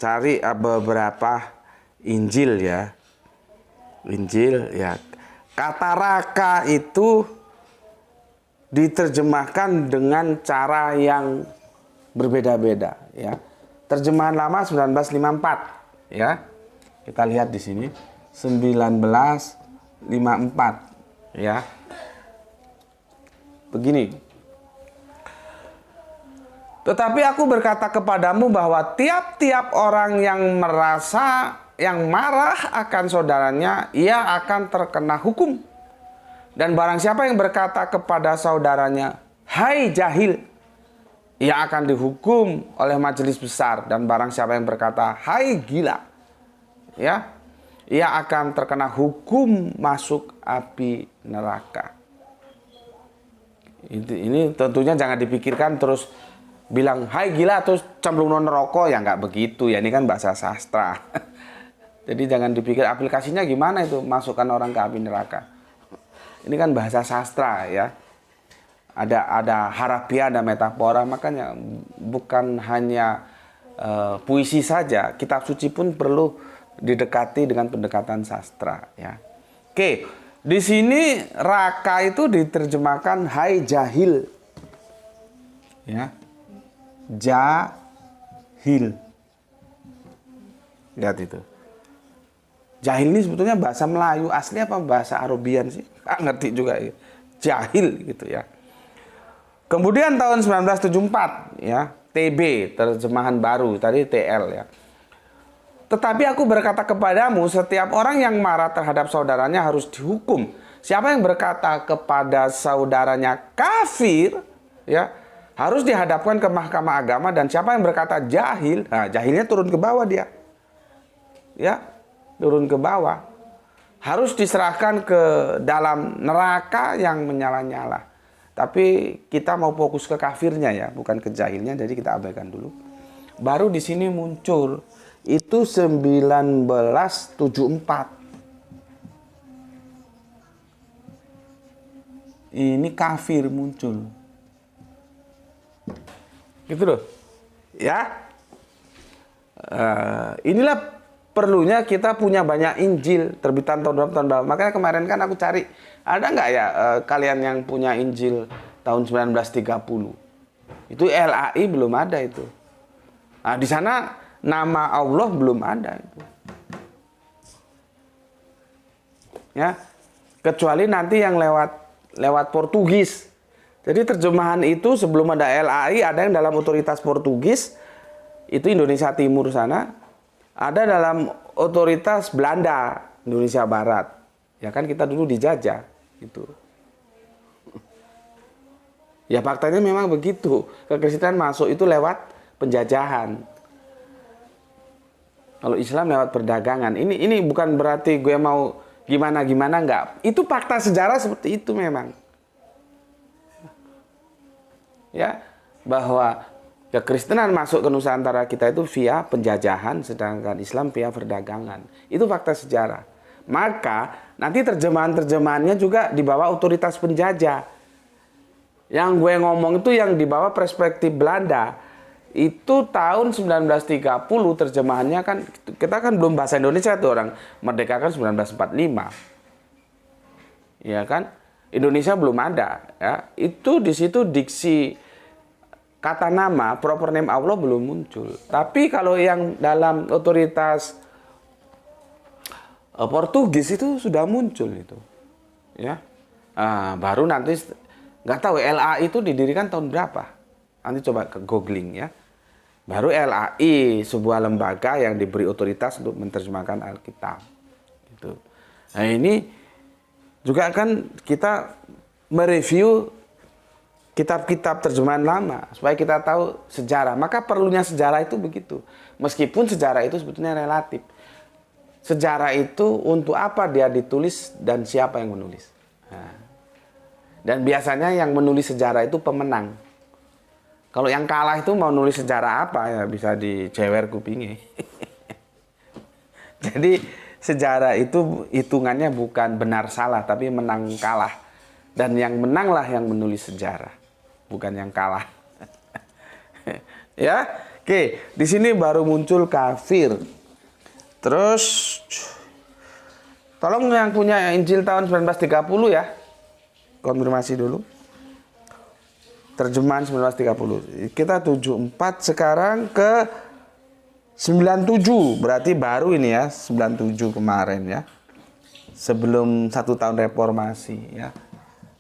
cari beberapa Injil ya. Injil ya. Kata raka itu diterjemahkan dengan cara yang berbeda-beda ya. Terjemahan lama 1954 ya. Kita lihat di sini 1954 ya. Begini. Tetapi aku berkata kepadamu bahwa tiap-tiap orang yang marah akan saudaranya, ia akan terkena hukum. Dan barang siapa yang berkata kepada saudaranya, hai jahil, ia akan dihukum oleh majelis besar. Dan barang siapa yang berkata, hai gila, ya, ia akan terkena hukum masuk api neraka. Ini tentunya jangan dipikirkan terus bilang hai gila terus cemplung neraka, ya nggak begitu ya, ini kan bahasa sastra. Jadi jangan dipikir aplikasinya gimana itu masukkan orang ke api neraka. Ini kan bahasa sastra ya. Ada harafiah, ada metafora, makanya bukan hanya puisi saja, kitab suci pun perlu didekati dengan pendekatan sastra ya. Oke, di sini raka itu diterjemahkan hai jahil. Ya. Jahil. Lihat itu. Jahil ini sebetulnya bahasa Melayu asli apa bahasa Arabian sih? Nggak ngerti juga ya. Jahil gitu ya. Kemudian tahun 1974 ya, TB, terjemahan baru, tadi TL ya. Tetapi aku berkata kepadamu, setiap orang yang marah terhadap saudaranya harus dihukum. Siapa yang berkata kepada saudaranya kafir, ya, harus dihadapkan ke mahkamah agama. Dan siapa yang berkata jahil, nah jahilnya turun ke bawah dia. Ya, turun ke bawah. Harus diserahkan ke dalam neraka yang menyala-nyala. Tapi kita mau fokus ke kafirnya ya, bukan ke jahilnya, jadi kita abaikan dulu. Baru di sini muncul itu 1974. Ini kafir muncul. Gitu loh. Ya. Inilah perlunya kita punya banyak Injil terbitan tahun berapa. Makanya kemarin kan aku cari, ada nggak ya kalian yang punya Injil tahun 1930? Itu LAI belum ada itu. Nah, di sana nama Allah belum ada itu. Ya. Kecuali nanti yang lewat Portugis. Jadi terjemahan itu sebelum ada LAI ada yang dalam otoritas Portugis, itu Indonesia Timur sana, ada dalam otoritas Belanda, Indonesia Barat. Ya kan kita dulu dijajah gitu. Ya faktanya memang begitu. Kekristenan masuk itu lewat penjajahan. Kalau Islam lewat perdagangan. Ini bukan berarti gue mau gimana-gimana, enggak. Itu fakta sejarah seperti itu memang. Ya, bahwa kekristenan masuk ke Nusantara kita itu via penjajahan, sedangkan Islam via perdagangan. Itu fakta sejarah. Maka nanti terjemahan-terjemahannya juga di bawah otoritas penjajah. Yang gue ngomong itu yang di bawah perspektif Belanda. Itu tahun 1930 terjemahannya kan, kita kan belum bahasa Indonesia tuh, orang merdeka kan 1945. Ya kan? Indonesia belum ada, ya. Itu di situ diksi kata nama, proper name Allah belum muncul. Tapi kalau yang dalam otoritas Portugis itu sudah muncul itu, ya. Baru nanti nggak tahu LAI itu didirikan tahun berapa. Nanti coba ke googling ya. Baru LAI sebuah lembaga yang diberi otoritas untuk menerjemahkan Alkitab. Gitu. Nah ini juga kan kita mereview kitab-kitab terjemahan lama supaya kita tahu sejarah. Maka perlunya sejarah itu begitu. Meskipun sejarah itu sebetulnya relatif. Sejarah itu untuk apa dia ditulis dan siapa yang menulis. Nah. Dan biasanya yang menulis sejarah itu pemenang. Kalau yang kalah itu mau nulis sejarah apa ya bisa dijewer kupingnya. Jadi sejarah itu hitungannya bukan benar salah tapi menang kalah. Dan yang menanglah yang menulis sejarah, bukan yang kalah. Ya, oke. Di sini baru muncul kafir. Terus, tolong yang punya Injil tahun 1930 ya, konfirmasi dulu. Terjemahan 1930. Kita 74 sekarang ke 97. Berarti baru ini ya, 97 kemarin ya. Sebelum 1 tahun reformasi ya.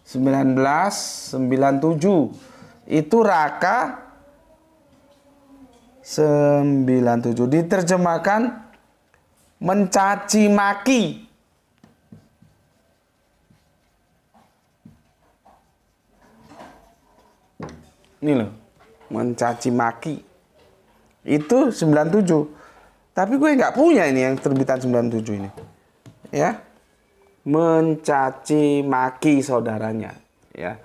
1997. Itu Raka 97. Diterjemahkan mencaci maki. Ini loh, mencaci maki. Itu 97. Tapi gue nggak punya ini yang terbitan 97 ini. Ya. Mencaci maki saudaranya, ya.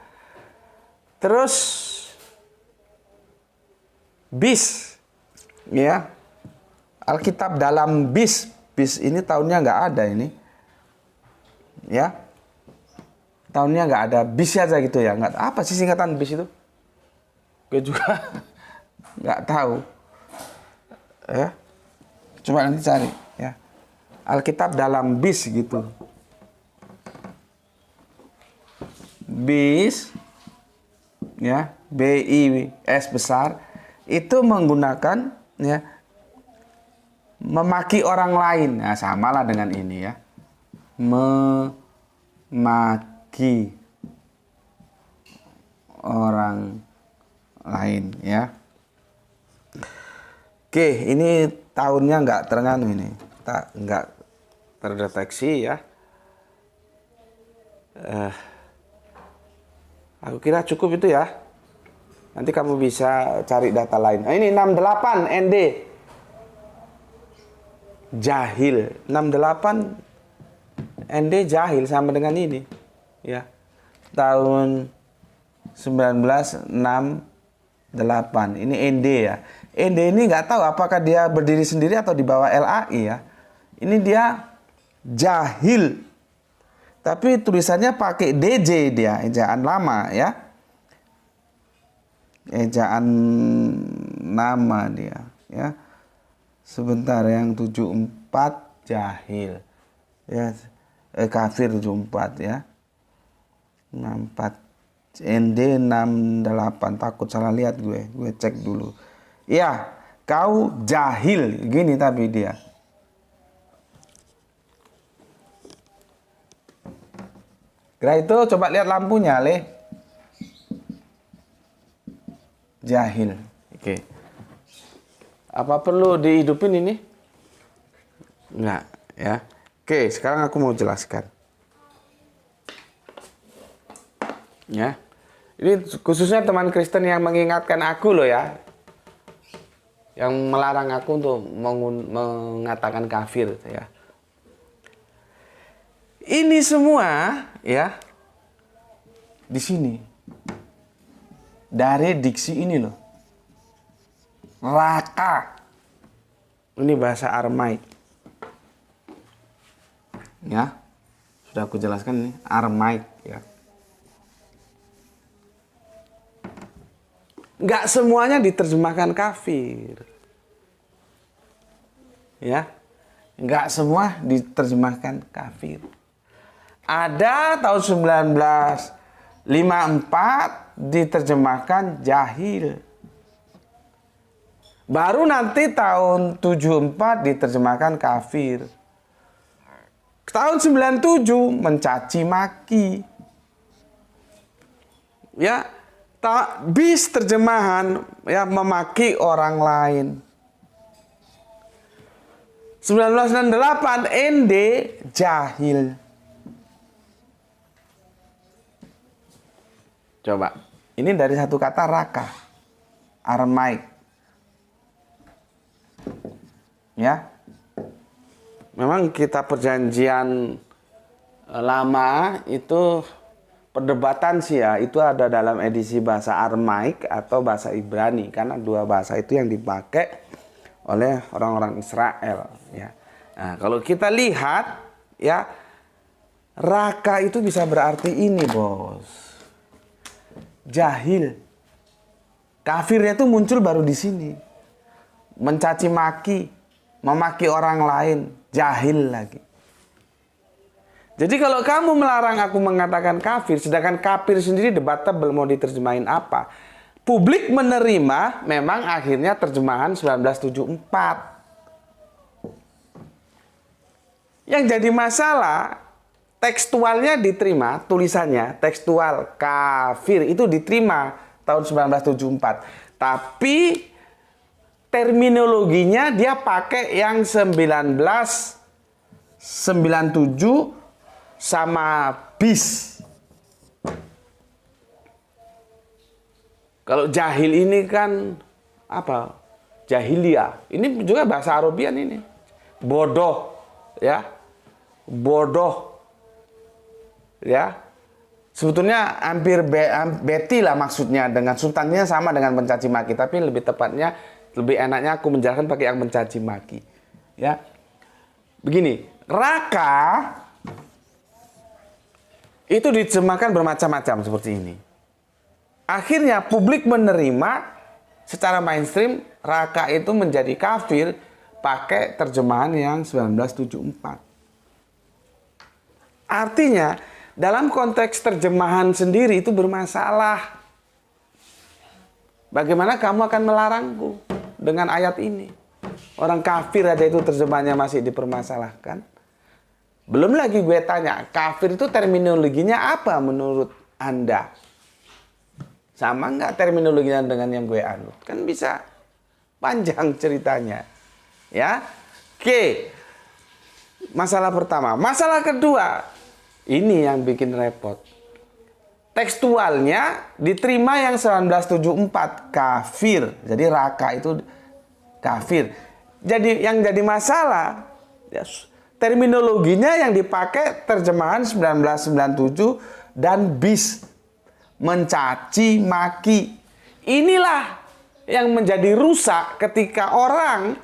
Terus bis. Ya. Alkitab dalam bis. Bis ini tahunnya nggak ada ini. Ya. Tahunnya nggak ada, bis aja gitu ya. Nggak, apa sih singkatan bis itu? Gue juga nggak tahu. Ya. Coba nanti cari ya. Alkitab dalam bis gitu. Bis ya, BIS besar itu menggunakan ya memaki orang lain. Nah, samalah dengan ini ya. Memaki orang lain ya. Oke, ini tahunnya nggak ternganu ini, nggak terdeteksi ya. Aku kira cukup itu ya. Nanti kamu bisa cari data lain. Nah, ini 68 ND. Jahil. 68 ND jahil sama dengan ini. Ya. Tahun 1968. Ini ND ya. ND ini nggak tahu apakah dia berdiri sendiri atau di bawah LAI ya. Ini dia Jahil. Tapi tulisannya pakai DJ dia, ejaan lama ya. Ejaan nama dia ya. Sebentar, yang 74 Jahil. Ya, kafir 74 ya. 64 ND 68, takut salah lihat gue cek dulu. Ya, kau jahil, gini tapi dia. Kira itu coba lihat lampunya, Le. Jahil. Oke. Apa perlu dihidupin ini? Enggak, ya. Oke, sekarang aku mau jelaskan. Ya. Ini khususnya teman Kristen yang mengingatkan aku loh ya. Yang melarang aku untuk mengatakan kafir ya. Ini semua ya di sini. Dari diksi ini loh. Raka. Ini bahasa Aramaik. Ya. Sudah aku jelaskan ini Aramaik ya. Nggak semuanya diterjemahkan kafir. Ya. Nggak semua diterjemahkan kafir. Ada tahun 1954 diterjemahkan jahil. Baru nanti tahun 74 diterjemahkan kafir. Tahun 97 mencaci maki. Ya. Bis terjemahan ya memaki orang lain. 1968 ND jahil. Coba, ini dari satu kata raka, Aramaik. Ya, memang kitab perjanjian lama itu perdebatan sih ya, itu ada dalam edisi bahasa Aramaik atau bahasa Ibrani, karena dua bahasa itu yang dipakai oleh orang-orang Israel ya. Nah, kalau kita lihat ya, raka itu bisa berarti ini, Bos. Jahil. Kafirnya itu muncul baru di sini. Mencaci maki, memaki orang lain, jahil lagi. Jadi kalau kamu melarang aku mengatakan kafir, sedangkan kafir sendiri debatable mau diterjemahin apa. Publik menerima memang akhirnya terjemahan 1974. Yang jadi masalah, tekstualnya diterima, tulisannya, tekstual kafir itu diterima tahun 1974. Tapi terminologinya dia pakai yang 1997 sama bis. Kalau jahil ini kan apa? Jahiliyah. Ini juga bahasa Arabian ini. Bodoh, ya. Bodoh. Ya. Sebetulnya hampir beti lah maksudnya, dengan substansinya sama dengan mencaci maki, tapi lebih tepatnya, lebih enaknya aku menjelaskan pakai yang mencaci maki. Ya. Begini, raka itu diterjemahkan bermacam-macam seperti ini. Akhirnya publik menerima secara mainstream raka itu menjadi kafir pakai terjemahan yang 1974. Artinya dalam konteks terjemahan sendiri itu bermasalah. Bagaimana kamu akan melarangku dengan ayat ini? Orang kafir aja itu terjemahannya masih dipermasalahkan. Belum lagi gue tanya, kafir itu terminologinya apa menurut Anda? Sama nggak terminologinya dengan yang gue anut? Kan bisa panjang ceritanya. Ya, oke. Masalah pertama. Masalah kedua, ini yang bikin repot. Tekstualnya diterima yang 1974 kafir. Jadi raka itu kafir. Jadi yang jadi masalah, ya, terminologinya yang dipakai terjemahan 1997 dan bis. mencaci maki. Inilah yang menjadi rusak ketika orang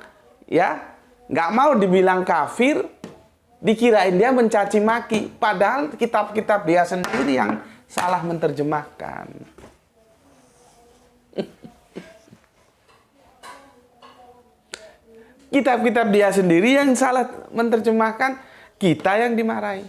ya nggak mau dibilang kafir, dikirain dia mencaci maki. Padahal kitab-kitab dia sendiri yang salah menerjemahkan. Kitab-kitab dia sendiri yang salah menerjemahkan, kita yang dimarahi.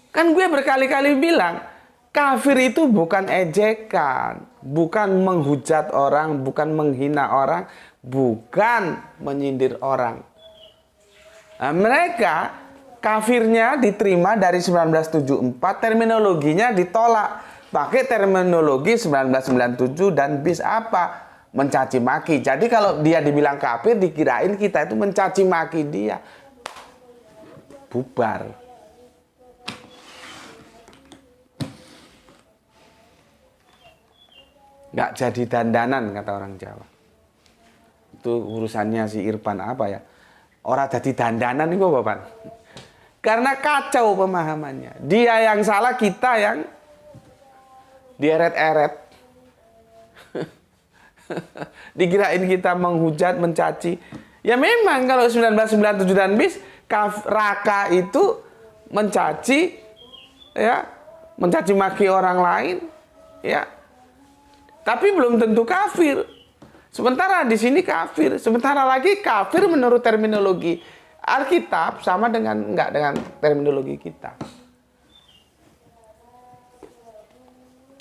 Kan gue berkali-kali bilang, kafir itu bukan ejekan, bukan menghujat orang, bukan menghina orang, bukan menyindir orang. Nah, mereka kafirnya diterima dari 1974, terminologinya ditolak. Pakai terminologi 1997 dan bis apa? Mencaci maki. Jadi kalau dia dibilang kafir, dikirain kita itu mencaci maki dia. Bubar. Nggak jadi dandanan, kata orang Jawa. Itu urusannya si Irfan apa ya? Orang jadi dandanan itu Bapak. Karena kacau pemahamannya. Dia yang salah, kita yang dieret-eret. Dikirain kita menghujat, mencaci. Ya memang kalau 1997 dan bis, Raka itu mencaci, ya, mencaci maki orang lain, ya. Tapi belum tentu kafir. Sementara di sini kafir, sementara lagi kafir menurut terminologi Alkitab sama dengan enggak dengan terminologi kita.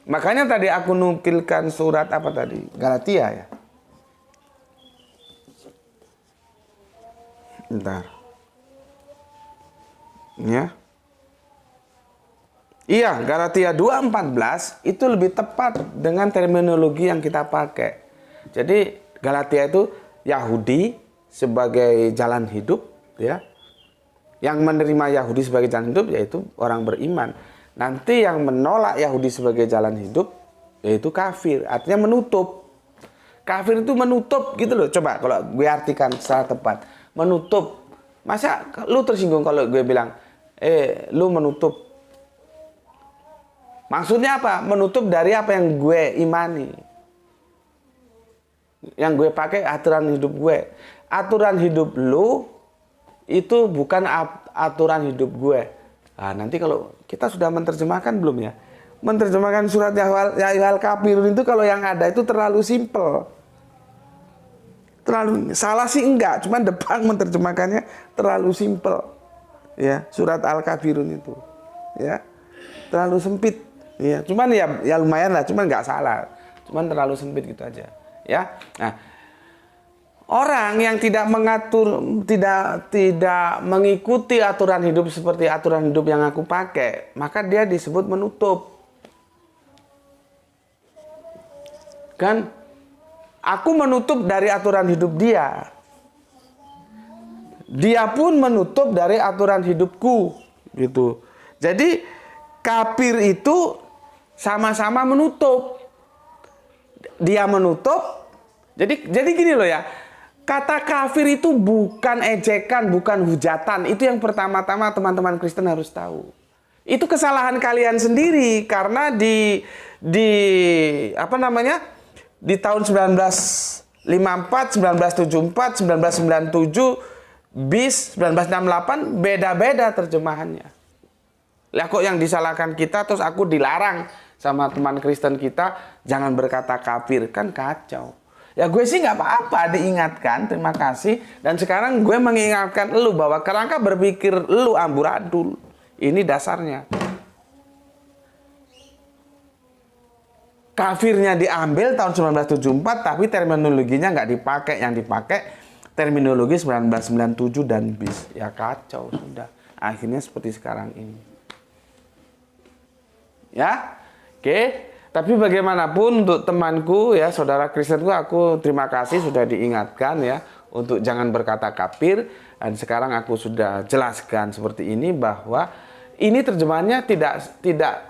Makanya tadi aku nukilkan surat apa tadi? Galatia ya. Bentar. Ya. Iya, Galatia 2:14 itu lebih tepat dengan terminologi yang kita pakai. Jadi Galatia itu Yahudi sebagai jalan hidup, ya. Yang menerima Yahudi sebagai jalan hidup yaitu orang beriman. Nanti yang menolak Yahudi sebagai jalan hidup yaitu kafir, artinya menutup. Kafir itu menutup gitu loh. Coba kalau gue artikan secara tepat, menutup. Masa lu tersinggung kalau gue bilang, lu menutup? Maksudnya apa? Menutup dari apa yang gue imani. Yang gue pakai aturan hidup gue. Aturan hidup lu itu bukan aturan hidup gue. Nah, nanti kalau kita sudah menerjemahkan belum ya? Menerjemahkan surat Ya Ayyuhal Kafirun itu kalau yang ada itu terlalu simple. Terlalu salah sih enggak, cuman depan menerjemahkannya terlalu simple. Ya, surat Al-Kafirun itu. Ya. Terlalu sempit. Ya, cuman ya lumayan lah, cuman enggak salah. Cuman terlalu sempit gitu aja. Ya. Nah, orang yang tidak mengatur, tidak mengikuti aturan hidup seperti aturan hidup yang aku pakai, maka dia disebut menutup. Kan? Aku menutup dari aturan hidup dia. Dia pun menutup dari aturan hidupku, gitu. Jadi kafir itu sama-sama menutup. Dia menutup. Jadi gini loh ya. Kata kafir itu bukan ejekan, bukan hujatan. Itu yang pertama-tama teman-teman Kristen harus tahu. Itu kesalahan kalian sendiri karena di tahun 1954, 1974, 1997, bis 1968 beda-beda terjemahannya. Lah kok yang disalahkan kita terus aku dilarang sama teman Kristen kita jangan berkata kafir, kan kacau. Ya gue sih nggak apa-apa diingatkan, terima kasih. Dan sekarang gue mengingatkan lu bahwa kerangka berpikir lu amburadul. Ini dasarnya. Kafirnya diambil tahun 1974, tapi terminologinya nggak dipakai. Yang dipakai terminologi 1997 dan bis. Ya kacau sudah. Akhirnya seperti sekarang ini. Ya, oke. Tapi bagaimanapun untuk temanku ya, saudara Kristenku, aku terima kasih sudah diingatkan ya untuk jangan berkata kafir. Dan sekarang aku sudah jelaskan seperti ini bahwa ini terjemahannya tidak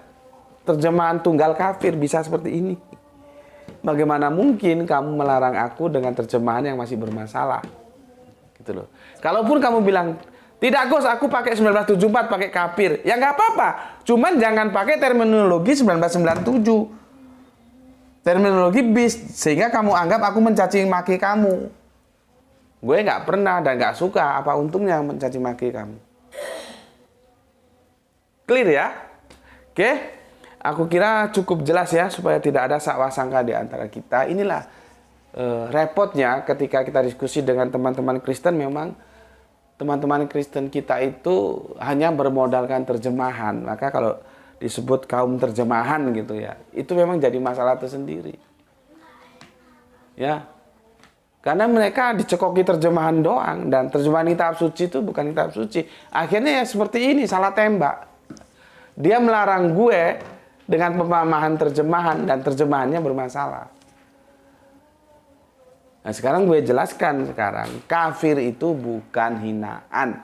terjemahan tunggal kafir, bisa seperti ini. Bagaimana mungkin kamu melarang aku dengan terjemahan yang masih bermasalah? Gitu loh. Kalaupun kamu bilang Tidak Gus, aku pakai 1974, pakai kafir. Ya nggak apa-apa. Cuman jangan pakai terminologi 1997. Terminologi bis, sehingga kamu anggap aku mencaci maki kamu. Gue nggak pernah dan nggak suka. Apa untungnya mencaci maki kamu? Clear ya? Oke, aku kira cukup jelas ya, supaya tidak ada sakwa sangka di antara kita. Inilah repotnya ketika kita diskusi dengan teman-teman Kristen. Memang teman-teman Kristen kita itu hanya bermodalkan terjemahan. Maka kalau disebut kaum terjemahan gitu ya, itu memang jadi masalah tersendiri. Ya. Karena mereka dicekoki terjemahan doang, dan terjemahan kitab suci itu bukan kitab suci. Akhirnya ya seperti ini, salah tembak. Dia melarang gue dengan pemahaman terjemahan, dan terjemahannya bermasalah. Nah, sekarang gue jelaskan sekarang, kafir itu bukan hinaan,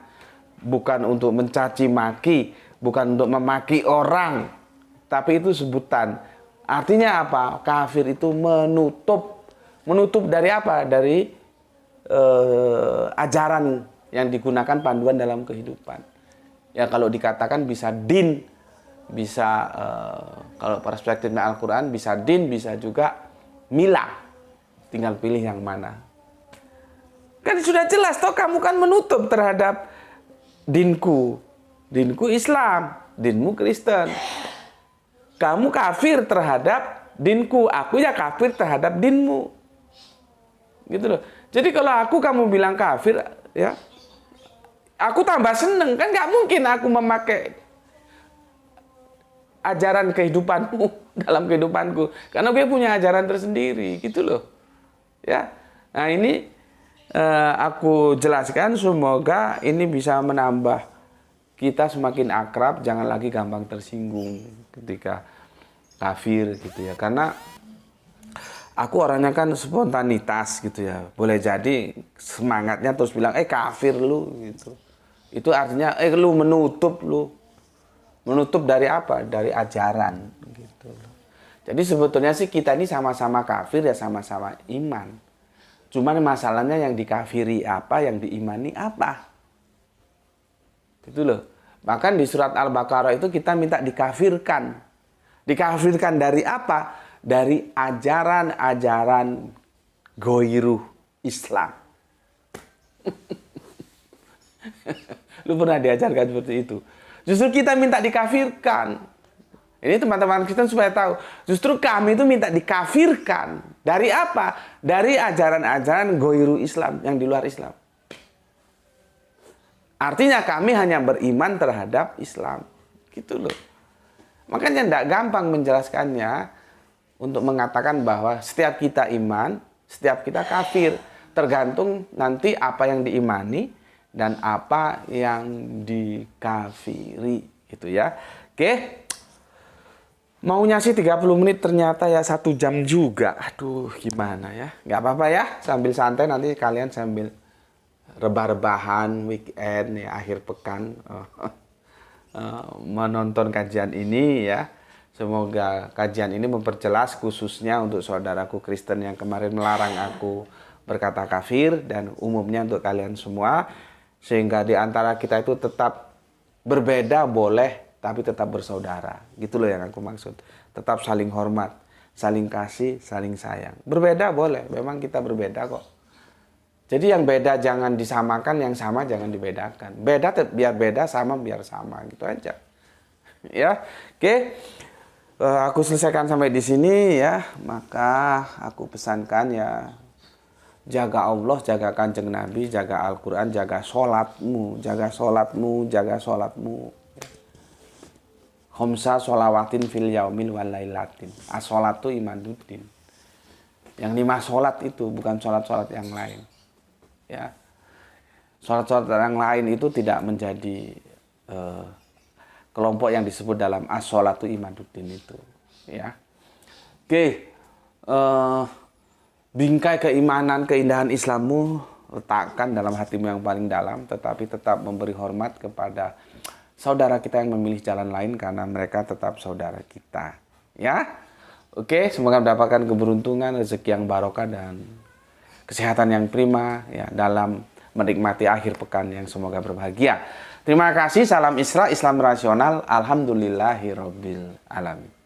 bukan untuk mencaci maki, bukan untuk memaki orang, tapi itu sebutan. Artinya apa? Kafir itu menutup dari apa? Dari ajaran yang digunakan panduan dalam kehidupan. Ya kalau dikatakan bisa din, bisa kalau perspektifnya Al-Quran bisa din, bisa juga milah. Tinggal pilih yang mana. Kan sudah jelas toh, kamu kan menutup terhadap dinku. Dinku Islam, dinmu Kristen. Kamu kafir terhadap dinku, aku ya kafir terhadap dinmu. Gitu loh. Jadi kalau kamu bilang kafir, ya, aku tambah seneng. Kan nggak mungkin aku memakai ajaran kehidupanmu dalam kehidupanku, karena gue punya ajaran tersendiri, gitu loh. Ya, nah ini aku jelaskan, semoga ini bisa menambah kita semakin akrab, jangan lagi gampang tersinggung ketika kafir gitu ya. Karena aku orangnya kan spontanitas gitu ya. Boleh jadi semangatnya terus bilang, kafir lu gitu. Itu artinya, lu menutup lu. Menutup dari apa? Dari ajaran gitu. Jadi sebetulnya sih kita ini sama-sama kafir ya, sama-sama iman. Cuman masalahnya yang dikafiri apa, yang diimani apa. Gitu loh. Bahkan di surat Al-Baqarah itu kita minta dikafirkan. Dikafirkan dari apa? Dari ajaran-ajaran goiruh Islam. Lu pernah diajarkan seperti itu? Justru kita minta dikafirkan. Ini teman-teman Kristen supaya tahu. Justru kami itu minta dikafirkan. Dari apa? Dari ajaran-ajaran goiruh Islam, yang di luar Islam. Artinya kami hanya beriman terhadap Islam. Gitu loh. Makanya tidak gampang menjelaskannya untuk mengatakan bahwa setiap kita iman, setiap kita kafir. Tergantung nanti apa yang diimani dan apa yang dikafiri. Gitu ya. Oke. Maunya sih 30 menit, ternyata ya 1 jam juga. Aduh, gimana ya. Nggak apa-apa ya. Sambil santai nanti kalian sambil rebah-rebahan weekend ya, akhir pekan menonton kajian ini ya. Semoga kajian ini memperjelas khususnya untuk saudaraku Kristen yang kemarin melarang aku berkata kafir, dan umumnya untuk kalian semua, sehingga di antara kita itu tetap berbeda boleh, tapi tetap bersaudara. Gitu loh yang aku maksud. Tetap saling hormat, saling kasih, saling sayang. Berbeda boleh, memang kita berbeda kok. Jadi yang beda jangan disamakan, yang sama jangan dibedakan. Beda biar beda, sama biar sama, gitu aja. Ya, oke. Aku selesaikan sampai di sini ya. Maka aku pesankan ya, jaga Allah, jaga Kanjeng Nabi, jaga Al-Quran, jaga sholatmu, jaga sholatmu, jaga sholatmu. Khamsa sholawatin fil yaumil wal lailatin. As-sholatu imaduddin. Yang 5 sholat itu bukan sholat-sholat yang lain. Ya, sholat-sholat yang lain itu tidak menjadi kelompok yang disebut dalam as-sholatu imaduddin itu. Ya, oke. Bingkai keimanan, keindahan Islammu letakkan dalam hatimu yang paling dalam, tetapi tetap memberi hormat kepada saudara kita yang memilih jalan lain, karena mereka tetap saudara kita. Ya, oke. Semoga mendapatkan keberuntungan, rezeki yang barokah, dan kesehatan yang prima ya dalam menikmati akhir pekan yang semoga berbahagia. Terima kasih, salam Isra, Islam rasional, alhamdulillahirabbil alamin.